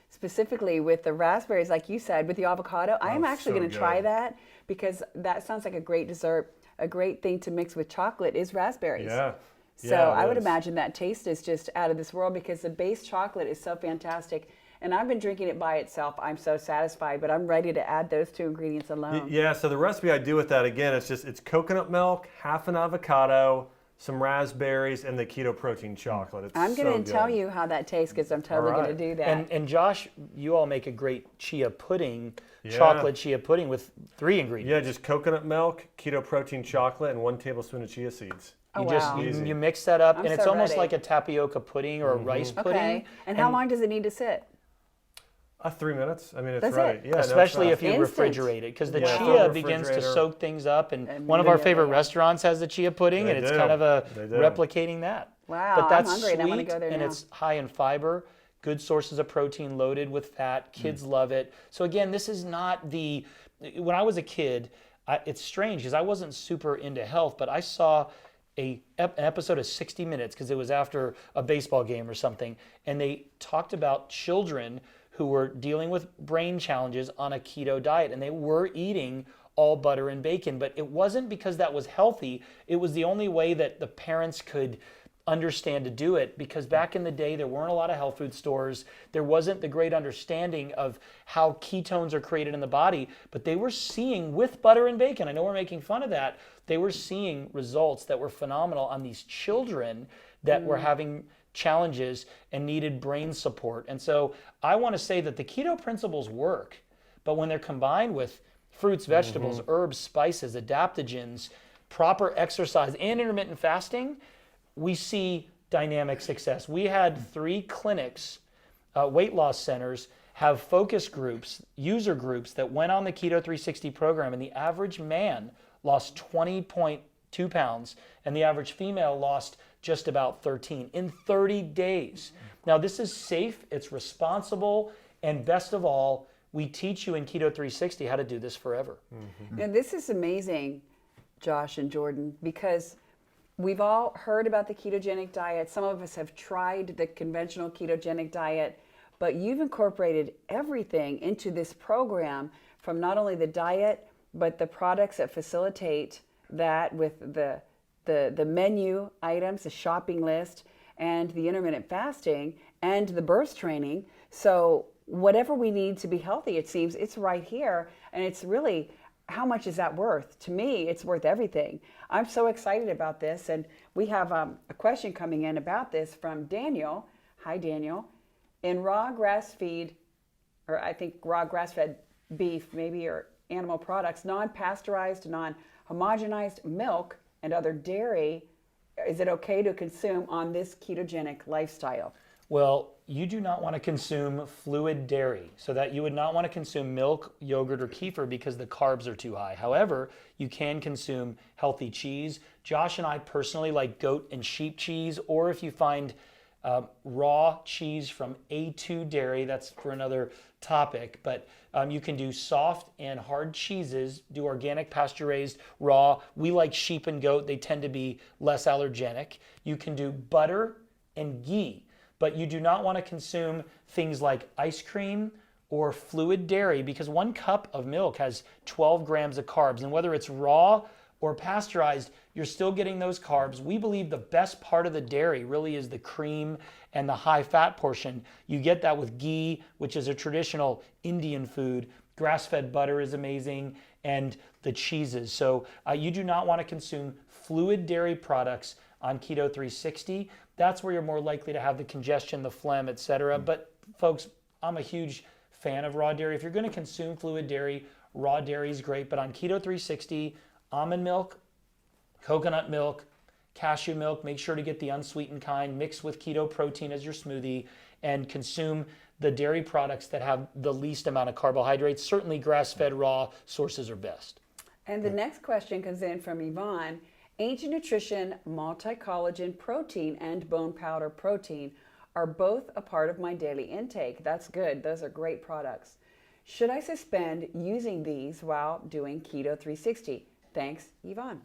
[SPEAKER 1] specifically with the raspberries, like you said, with the avocado. I am actually
[SPEAKER 3] so
[SPEAKER 1] going to try
[SPEAKER 3] good.
[SPEAKER 1] that, because that sounds like a great dessert. A great thing to mix with chocolate is raspberries.
[SPEAKER 3] Yeah.
[SPEAKER 1] So
[SPEAKER 3] Yeah, it
[SPEAKER 1] I would
[SPEAKER 3] is.
[SPEAKER 1] imagine that taste is just out of this world, because the base chocolate is so fantastic. And I've been drinking it by itself. I'm so satisfied, but I'm ready to add those 2 ingredients alone.
[SPEAKER 3] Yeah, so the recipe I do with that, again, it's coconut milk, half an avocado, some raspberries, and the keto protein chocolate. It's
[SPEAKER 1] I'm
[SPEAKER 3] so
[SPEAKER 1] going to tell
[SPEAKER 3] good.
[SPEAKER 1] you how that tastes, because I'm totally
[SPEAKER 3] All
[SPEAKER 1] going
[SPEAKER 3] right.
[SPEAKER 1] to do that.
[SPEAKER 4] And Josh, you all make a great chia pudding,
[SPEAKER 3] Yeah.
[SPEAKER 4] chocolate chia pudding with 3 ingredients.
[SPEAKER 3] Yeah, just coconut milk, keto protein chocolate, and 1 tablespoon of chia seeds.
[SPEAKER 1] Oh,
[SPEAKER 4] You just
[SPEAKER 1] wow.
[SPEAKER 3] Easy.
[SPEAKER 4] you mix that up,
[SPEAKER 1] I'm
[SPEAKER 4] and it's
[SPEAKER 1] so
[SPEAKER 4] almost
[SPEAKER 1] ready.
[SPEAKER 4] like a tapioca pudding or a rice pudding.
[SPEAKER 1] Okay. And how long does it need to sit?
[SPEAKER 3] 3 minutes. I mean, it's
[SPEAKER 1] That's
[SPEAKER 3] ready.
[SPEAKER 1] it?
[SPEAKER 3] Yeah, no, it's
[SPEAKER 4] Especially if
[SPEAKER 3] fast.
[SPEAKER 4] you
[SPEAKER 1] Instant.
[SPEAKER 4] refrigerate it, because the
[SPEAKER 3] Yeah.
[SPEAKER 4] chia
[SPEAKER 3] From
[SPEAKER 4] begins to
[SPEAKER 3] refrigerator.
[SPEAKER 4] soak things up. And one of our favorite
[SPEAKER 1] Immediately.
[SPEAKER 4] restaurants has the chia pudding,
[SPEAKER 3] They
[SPEAKER 4] and it's
[SPEAKER 3] do.
[SPEAKER 4] kind of
[SPEAKER 3] They do.
[SPEAKER 4] replicating that.
[SPEAKER 1] Wow,
[SPEAKER 4] But
[SPEAKER 1] I'm
[SPEAKER 4] that's
[SPEAKER 1] hungry and I
[SPEAKER 4] sweet,
[SPEAKER 1] wanna go there
[SPEAKER 4] and
[SPEAKER 1] now.
[SPEAKER 4] it's high in fiber, good sources of protein, loaded with fat. Kids love it. So again, this is not the. When I was a kid, it's strange because I wasn't super into health, but I saw an episode of 60 Minutes, because it was after a baseball game or something, and they talked about children who were dealing with brain challenges on a keto diet, and they were eating all butter and bacon. But it wasn't because that was healthy. It was the only way that the parents could understand to do it, because back in the day there weren't a lot of health food stores. There wasn't the great understanding of how ketones are created in the body, but they were seeing with butter and bacon, I know we're making fun of that, they were seeing results that were phenomenal on these children that were having challenges and needed brain support. And so I want to say that the keto principles work, but when they're combined with fruits, vegetables, herbs, spices, adaptogens, proper exercise, and intermittent fasting, we see dynamic success. We had 3 clinics, weight loss centers, have focus groups, user groups that went on the Keto360 program, and the average man lost 20.2 pounds, and the average female lost just about 13 in 30 days. Now, this is safe, it's responsible, and best of all, we teach you in Keto360 how to do this forever.
[SPEAKER 1] And this is amazing, Josh and Jordan, because we've all heard about the ketogenic diet. Some of us have tried the conventional ketogenic diet, but you've incorporated everything into this program, from not only the diet, but the products that facilitate that, with the menu items, the shopping list, and the intermittent fasting, and the burst training. So whatever we need to be healthy, it seems, it's right here. And it's really, how much is that worth? To me, it's worth everything. I'm so excited about this. And we have a question coming in about this from Daniel. Hi, Daniel. In raw grass-fed, or I think raw grass-fed beef, maybe, or animal products, non-pasteurized, non-homogenized milk, and other dairy, is it okay to consume on this ketogenic lifestyle?
[SPEAKER 4] Well, you do not want to consume fluid dairy, so that you would not want to consume milk, yogurt, or kefir because the carbs are too high. However, you can consume healthy cheese. Josh and I personally like goat and sheep cheese, or if you find raw cheese from A2 Dairy, that's for another topic, but you can do soft and hard cheeses, do organic, pasture raised, raw. We like sheep and goat, they tend to be less allergenic. You can do butter and ghee, but you do not want to consume things like ice cream or fluid dairy, because 1 cup of milk has 12 grams of carbs, and whether it's raw or pasteurized, you're still getting those carbs. We believe the best part of the dairy really is the cream and the high fat portion. You get that with ghee, which is a traditional Indian food. Grass-fed butter is amazing, and the cheeses. So you do not want to consume fluid dairy products on Keto360. That's where you're more likely to have the congestion, the phlegm, etc. But folks, I'm a huge fan of raw dairy. If you're going to consume fluid dairy, raw dairy is great. But on Keto360, almond milk, coconut milk, cashew milk, make sure to get the unsweetened kind, mix with keto protein as your smoothie, and consume the dairy products that have the least amount of carbohydrates. Certainly grass-fed raw sources are best.
[SPEAKER 1] And the next question comes in from Yvonne. Ancient Nutrition multi-collagen protein and bone powder protein are both a part of my daily intake. That's good. Those are great products. Should I suspend using these while doing Keto360? Thanks, Yvonne.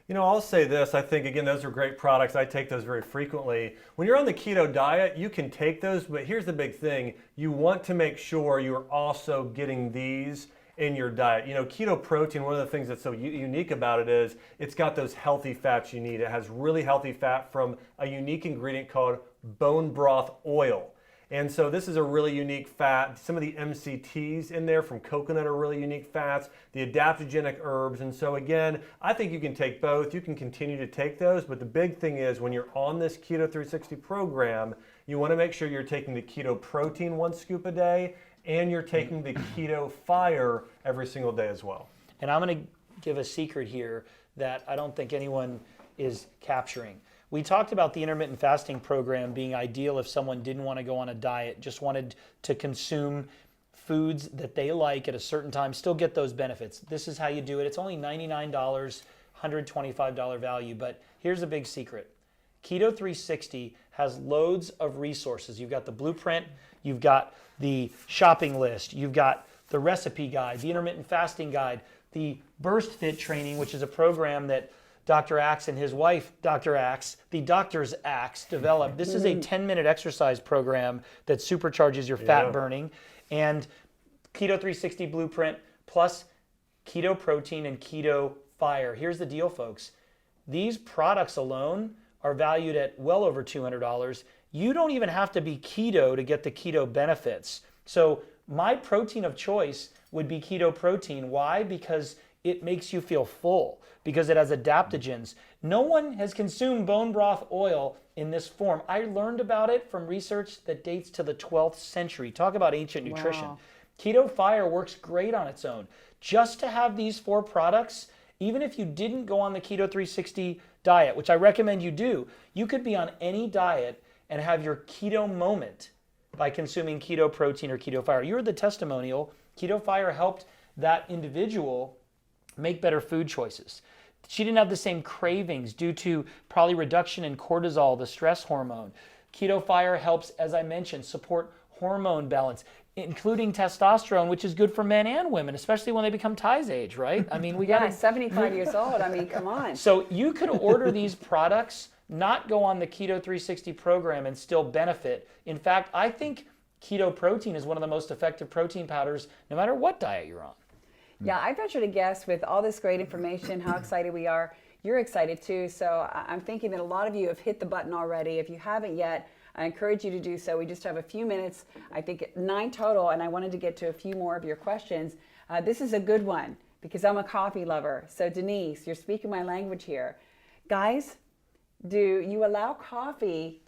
[SPEAKER 3] You know, I'll say this. I think, again, those are great products. I take those very frequently. When you're on the keto diet, you can take those, but here's the big thing. You want to make sure you're also getting these in your diet. You know, keto protein, one of the things that's so unique about it is it's got those healthy fats you need. It has really healthy fat from a unique ingredient called bone broth oil. And so this is a really unique fat. Some of the MCTs in there from coconut are really unique fats, the adaptogenic herbs. And so again, I think you can take both. You can continue to take those, but the big thing is when you're on this Keto360 program, you want to make sure you're taking the keto protein 1 scoop a day, and you're taking the keto fire every single day as well.
[SPEAKER 4] And I'm going to give a secret here that I don't think anyone is capturing. We talked about the intermittent fasting program being ideal if someone didn't want to go on a diet, just wanted to consume foods that they like at a certain time, still get those benefits. This is how you do it. It's only $99, $125 value, but here's a big secret. Keto360 has loads of resources. You've got the blueprint, you've got the shopping list, you've got the recipe guide, the intermittent fasting guide, the Burst Fit training, which is a program that Dr. Axe and his wife, Dr. Axe, the Doctor's Axe, developed. This is a 10-minute exercise program that supercharges your fat burning. And Keto360 Blueprint plus Keto Protein and Keto Fire. Here's the deal, folks. These products alone are valued at well over $200. You don't even have to be keto to get the keto benefits. So my protein of choice would be keto protein. Why? Because it makes you feel full, because it has adaptogens. No one has consumed bone broth oil in this form. I learned about it from research that dates to the 12th century. Talk about ancient nutrition.
[SPEAKER 1] Wow.
[SPEAKER 4] Keto Fire works great on its own. Just to have these 4 products, even if you didn't go on the Keto360 diet, which I recommend you do, you could be on any diet and have your keto moment by consuming keto protein or keto fire. You're the testimonial. Keto Fire helped that individual make better food choices. She didn't have the same cravings due to probably reduction in cortisol, the stress hormone. Keto Fire helps, as I mentioned, support hormone balance, including testosterone, which is good for men and women, especially when they become Ty's age, right? I mean, we got
[SPEAKER 1] 75 years old. I mean, come on.
[SPEAKER 4] So you could order these products, not go on the Keto360 program and still benefit. In fact, I think keto protein is one of the most effective protein powders, no matter what diet you're on.
[SPEAKER 1] Yeah, I venture to guess with all this great information, how excited we are. You're excited too. So I'm thinking that a lot of you have hit the button already. If you haven't yet, I encourage you to do so. We just have a few minutes, I think 9 total, and I wanted to get to a few more of your questions. This is a good one because I'm a coffee lover. So Denise, you're speaking my language here. Guys, do you allow coffee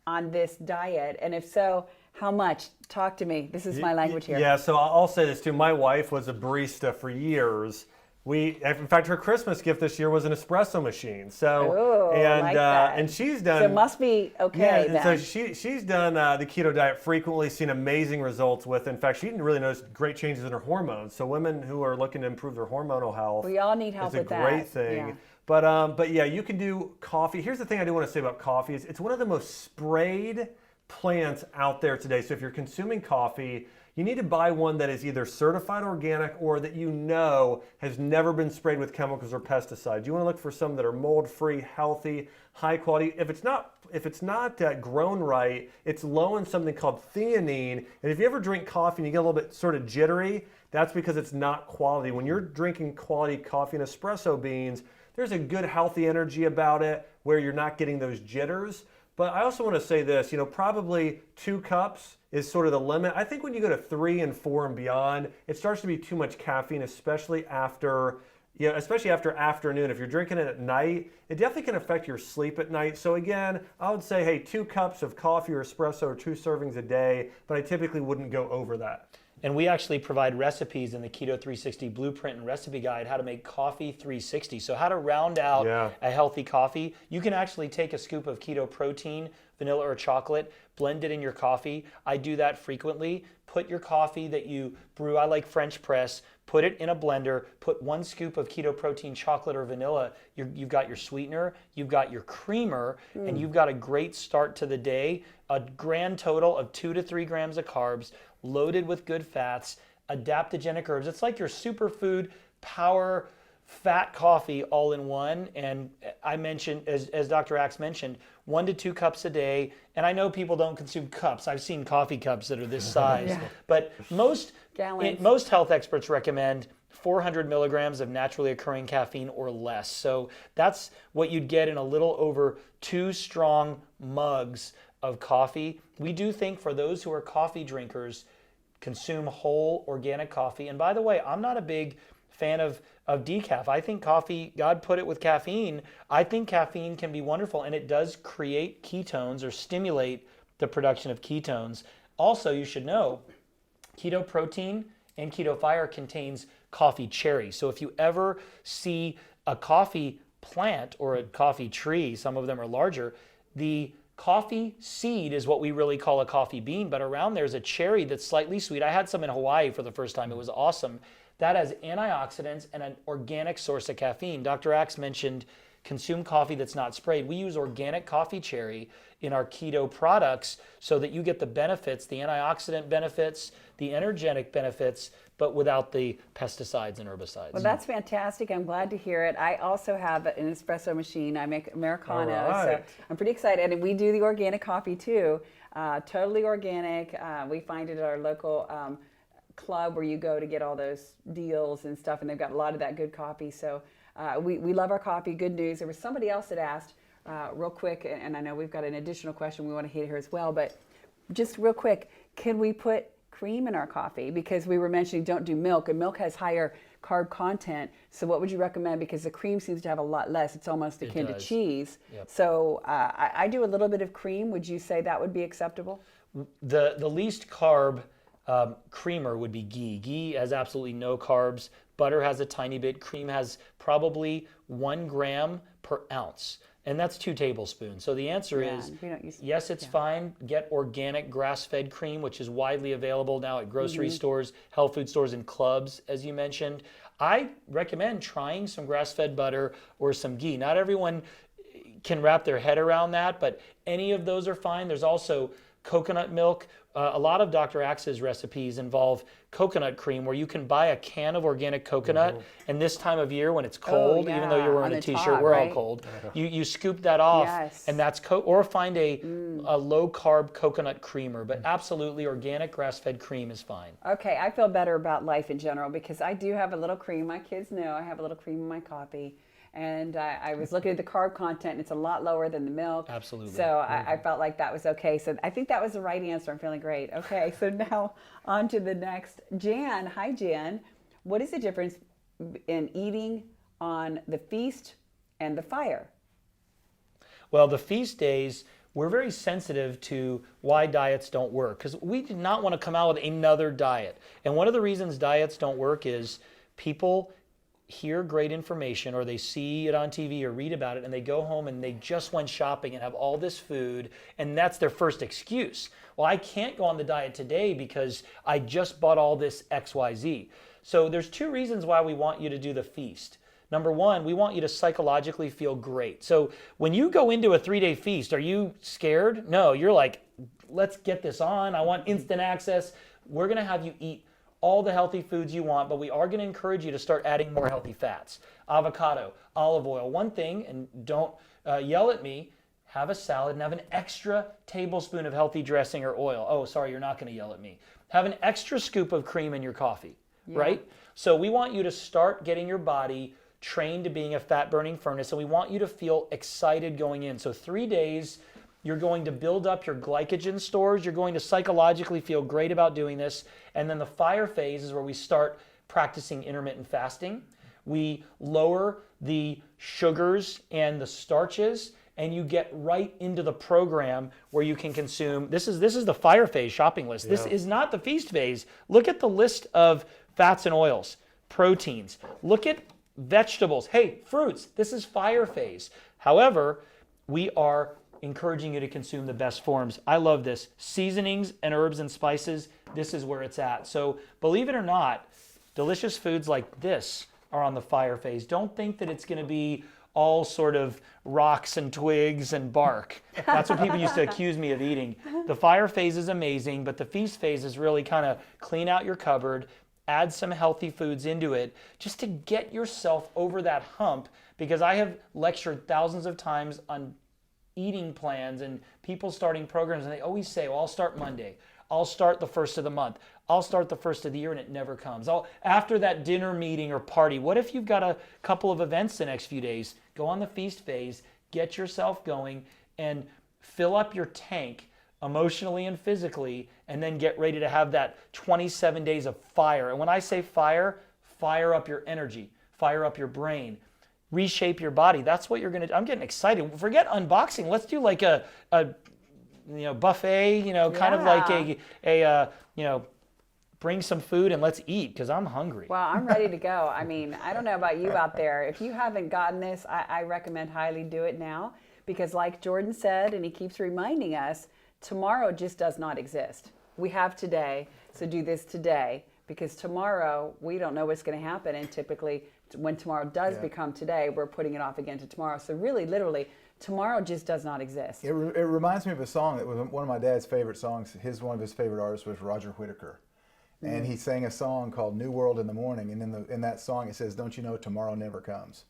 [SPEAKER 1] on this diet? And if so, how much? Talk to me. This is my language here.
[SPEAKER 3] Yeah, so I'll say this too. My wife was a barista for years. In fact, her Christmas gift this year was an espresso machine. So,
[SPEAKER 1] Ooh,
[SPEAKER 3] and
[SPEAKER 1] like that.
[SPEAKER 3] and she's done.
[SPEAKER 1] So it must be okay
[SPEAKER 3] Yeah,
[SPEAKER 1] then.
[SPEAKER 3] so she's done the keto diet frequently, seen amazing results with. In fact, she didn't really notice great changes in her hormones. So women who are looking to improve their hormonal health,
[SPEAKER 1] We all need help
[SPEAKER 3] is a
[SPEAKER 1] with that.
[SPEAKER 3] great thing.
[SPEAKER 1] Yeah.
[SPEAKER 3] But yeah, you can do coffee. Here's the thing I do want to say about coffee is it's one of the most sprayed plants out there today. So if you're consuming coffee, you need to buy one that is either certified organic or that you know has never been sprayed with chemicals or pesticides. You want to look for some that are mold-free, healthy, high quality. If it's not grown right, it's low in something called theanine. And if you ever drink coffee and you get a little bit sort of jittery, that's because it's not quality. When you're drinking quality coffee and espresso beans, there's a good healthy energy about it where you're not getting those jitters. But I also want to say this, probably 2 cups is sort of the limit. I think when you go to 3 and 4 and beyond, it starts to be too much caffeine, especially after afternoon. If you're drinking it at night, it definitely can affect your sleep at night. So again, I would say, hey, 2 cups of coffee or espresso or 2 servings a day, but I typically wouldn't go over that.
[SPEAKER 4] And we actually provide recipes in the Keto360 Blueprint and Recipe Guide, how to make coffee 360. So how to round out a healthy coffee. You can actually take a scoop of keto protein, vanilla or chocolate, blend it in your coffee. I do that frequently. Put your coffee that you brew, I like French press, put it in a blender, put 1 scoop of keto protein chocolate or vanilla. You've got your sweetener, you've got your creamer, and you've got a great start to the day. A grand total of 2 to 3 grams of carbs, loaded with good fats, adaptogenic herbs. It's like your superfood power fat coffee all in one. And I mentioned, as Dr. Axe mentioned, 1 to 2 cups a day. And I know people don't consume cups. I've seen coffee cups that are this size. But most health experts recommend 400 milligrams of naturally occurring caffeine or less. So that's what you'd get in a little over 2 strong mugs of coffee. We do think for those who are coffee drinkers, consume whole organic coffee. And by the way, I'm not a big fan of decaf. I think coffee, God put it with caffeine. I think caffeine can be wonderful, and it does create ketones or stimulate the production of ketones. Also, you should know, keto protein and keto fire contains coffee cherry. So if you ever see a coffee plant or a coffee tree, some of them are larger, the coffee seed is what we really call a coffee bean, but around there's a cherry that's slightly sweet. I had some in Hawaii for the first time. It was awesome. That has antioxidants and an organic source of caffeine. Dr. Axe mentioned consume coffee that's not sprayed. We use organic coffee cherry in our keto products so that you get the benefits, the antioxidant benefits, the energetic benefits, but without the pesticides and herbicides.
[SPEAKER 1] Well, that's fantastic. I'm glad to hear it. I also have an espresso machine. I make Americano,
[SPEAKER 3] right.
[SPEAKER 1] so I'm pretty excited. And we do the organic coffee too, totally organic. We find it at our local club where you go to get all those deals and stuff, and they've got a lot of that good coffee. So we love our coffee. Good news. There was somebody else that asked real quick, and I know we've got an additional question we want to hit here as well, but just real quick, can we put cream in our coffee? Because we were mentioning don't do milk, and milk has higher carb content. So what would you recommend? Because the cream seems to have a lot less. It's almost akin to cheese.
[SPEAKER 4] Yep.
[SPEAKER 1] So I do a little bit of cream. Would you say that would be acceptable?
[SPEAKER 4] The least carb creamer would be ghee. Ghee has absolutely no carbs. Butter has a tiny bit. Cream has probably 1 gram per ounce. And that's 2 tablespoons. So the answer is, yes, it's fine. Get organic grass-fed cream, which is widely available now at grocery stores, health food stores, and clubs, as you mentioned. I recommend trying some grass-fed butter or some ghee. Not everyone can wrap their head around that, but any of those are fine. There's also coconut milk. A lot of Dr. Axe's recipes involve coconut cream, where you can buy a can of organic coconut, and this time of year when it's cold, even though you're wearing a t-shirt, we're all cold, you scoop that off, and that's or find a low-carb coconut creamer, but absolutely organic grass-fed cream is fine.
[SPEAKER 1] Okay, I feel better about life in general because I do have a little cream. My kids know I have a little cream in my coffee. And I was looking at the carb content, and it's a lot lower than the milk.
[SPEAKER 4] Absolutely.
[SPEAKER 1] So I felt like that was okay. So I think that was the right answer. I'm feeling great. Okay, so now on to the next. Jan, hi Jan. What is the difference in eating on the feast and the fire?
[SPEAKER 4] Well, the feast days, we're very sensitive to why diets don't work, because we did not want to come out with another diet. And one of the reasons diets don't work is people hear great information, or they see it on TV or read about it, and they go home and they just went shopping and have all this food, and that's their first excuse. Well, I can't go on the diet today because I just bought all this XYZ. So there's 2 reasons why we want you to do the feast. Number 1, we want you to psychologically feel great. So when you go into a 3-day feast, are you scared? No, you're like, let's get this on. I want instant access. We're going to have you eat all the healthy foods you want, but we are going to encourage you to start adding more healthy fats. Avocado, olive oil. One thing, and don't yell at me, have a salad and have an extra tablespoon of healthy dressing or oil. Oh, sorry, you're not going to yell at me. Have an extra scoop of cream in your coffee, right? So we want you to start getting your body trained to being a fat-burning furnace, and we want you to feel excited going in. So 3 days, you're going to build up your glycogen stores. You're going to psychologically feel great about doing this. And then the fire phase is where we start practicing intermittent fasting. We lower the sugars and the starches, and you get right into the program where you can consume. This is the fire phase shopping list. This is not the feast phase. Look at the list of fats and oils, proteins. Look at vegetables. Hey, fruits. This is fire phase. However, we are encouraging you to consume the best forms. I love this. Seasonings and herbs and spices, this is where it's at. So believe it or not, delicious foods like this are on the fire phase. Don't think that it's going to be all sort of rocks and twigs and bark. That's what people used to accuse me of eating. The fire phase is amazing, but the feast phase is really kind of clean out your cupboard, add some healthy foods into it, just to get yourself over that hump, because I have lectured thousands of times on eating plans and people starting programs, and they always say, well, I'll start Monday. I'll start the first of the month. I'll start the first of the year, and it never comes. After that dinner meeting or party, what if you've got a couple of events the next few days? Go on the feast phase, get yourself going, and fill up your tank emotionally and physically, and then get ready to have that 27 days of fire. And when I say fire, fire up your energy, fire up your brain, reshape your body. That's what you're going to do. I'm getting excited. Forget unboxing. Let's do like a buffet, kind of like a bring some food and let's eat, because I'm hungry.
[SPEAKER 1] Well, I'm ready to go. I mean, I don't know about you out there. If you haven't gotten this, I recommend highly do it now, because like Jordan said, and he keeps reminding us, tomorrow just does not exist. We have today, so do this today, because tomorrow we don't know what's going to happen, and typically when tomorrow does become today, we're putting it off again to tomorrow. So really, literally, tomorrow just does not exist.
[SPEAKER 2] It reminds me of a song that was one of my dad's favorite songs. One of his favorite artists was Roger Whittaker. And he sang a song called New World in the Morning. And in that song it says, don't you know tomorrow never comes?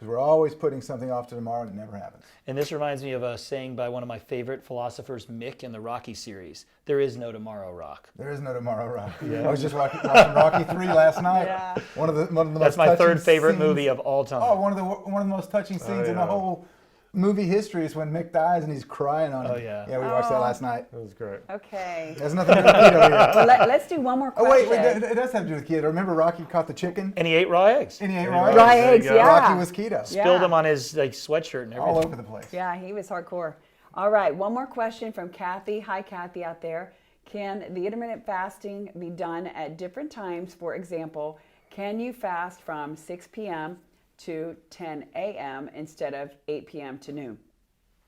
[SPEAKER 2] because we're always putting something off to tomorrow and it never happens.
[SPEAKER 4] And this reminds me of a saying by one of my favorite philosophers, Mick, in the Rocky series. There is no tomorrow, Rock.
[SPEAKER 2] There is no tomorrow, Rocky. I was just watching Rocky 3 last night.
[SPEAKER 1] Yeah.
[SPEAKER 2] One of the most
[SPEAKER 4] That's my
[SPEAKER 2] touching
[SPEAKER 4] third favorite
[SPEAKER 2] scenes-
[SPEAKER 4] movie of all time.
[SPEAKER 2] Oh, one of the most touching scenes in the
[SPEAKER 3] yeah.
[SPEAKER 2] whole movie history is when Mick dies and he's crying on it.
[SPEAKER 4] Oh, yeah.
[SPEAKER 2] Yeah, we watched that last night.
[SPEAKER 3] That was great.
[SPEAKER 1] Okay.
[SPEAKER 2] There's nothing to do with keto here.
[SPEAKER 1] Well, let's do one more
[SPEAKER 2] Oh
[SPEAKER 1] question.
[SPEAKER 2] wait, it does have to do with keto. Remember Rocky caught the chicken
[SPEAKER 4] And he ate raw eggs.
[SPEAKER 2] and he ate
[SPEAKER 3] Raw
[SPEAKER 2] raw
[SPEAKER 1] Raw
[SPEAKER 2] eggs?
[SPEAKER 3] There you
[SPEAKER 1] eggs,
[SPEAKER 3] go.
[SPEAKER 1] yeah.
[SPEAKER 2] Rocky was keto.
[SPEAKER 1] Yeah.
[SPEAKER 4] Spilled them on his sweatshirt and everything.
[SPEAKER 2] All over the place.
[SPEAKER 1] Yeah, he was hardcore. All right, one more question from Kathy. Hi, Kathy out there. Can the intermittent fasting be done at different times? For example, can you fast from 6 p.m. to 10 a.m. instead of 8 p.m. to noon?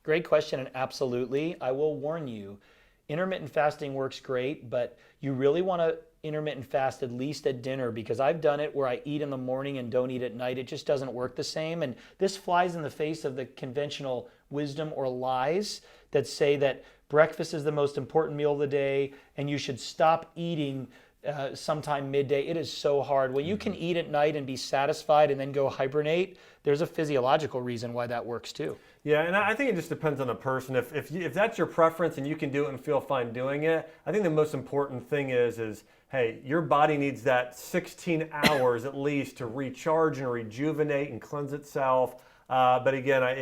[SPEAKER 4] Great question, and absolutely. I will warn you, intermittent fasting works great, but you really want to intermittent fast at least at dinner, because I've done it where I eat in the morning and don't eat at night. It just doesn't work the same. And this flies in the face of the conventional wisdom or lies that say that breakfast is the most important meal of the day and you should stop eating sometime midday. It is so hard. When you can eat at night and be satisfied and then go hibernate, there's a physiological reason why that works too.
[SPEAKER 3] Yeah, and I think it just depends on the person. If that's your preference and you can do it and feel fine doing it, I think the most important thing is hey, your body needs that 16 hours at least to recharge and rejuvenate and cleanse itself. But again, I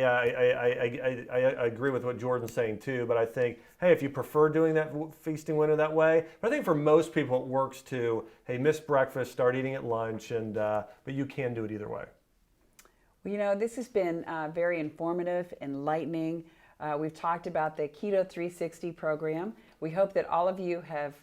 [SPEAKER 3] agree with what Jordan's saying too. But I think, hey, if you prefer doing that feasting window that way, but I think for most people it works to, hey, miss breakfast, start eating at lunch, and but you can do it either way.
[SPEAKER 1] Well, you know, this has been very informative, enlightening. We've talked about the Keto360 program. We hope that all of you have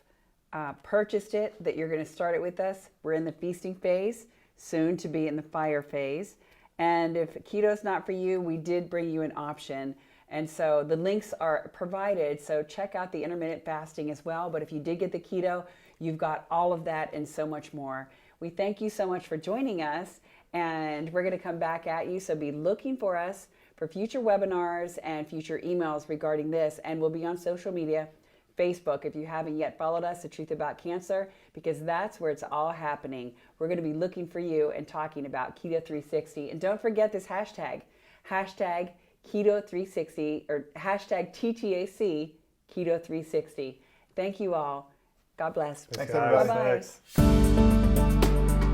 [SPEAKER 1] purchased it, that you're going to start it with us. We're in the feasting phase, soon to be in the fire phase. And if keto's not for you, we did bring you an option. And so the links are provided, so check out the intermittent fasting as well. But if you did get the keto, you've got all of that and so much more. We thank you so much for joining us, and we're going to come back at you. So be looking for us for future webinars and future emails regarding this. And we'll be on social media, Facebook, if you haven't yet followed us, The Truth About Cancer, because that's where it's all happening. We're going to be looking for you and talking about Keto360. And don't forget this hashtag Keto360 or hashtag TTAC Keto360. Thank you all. God bless.
[SPEAKER 2] Thanks,
[SPEAKER 3] Guys,
[SPEAKER 2] everybody.
[SPEAKER 1] Bye-bye.
[SPEAKER 3] thanks.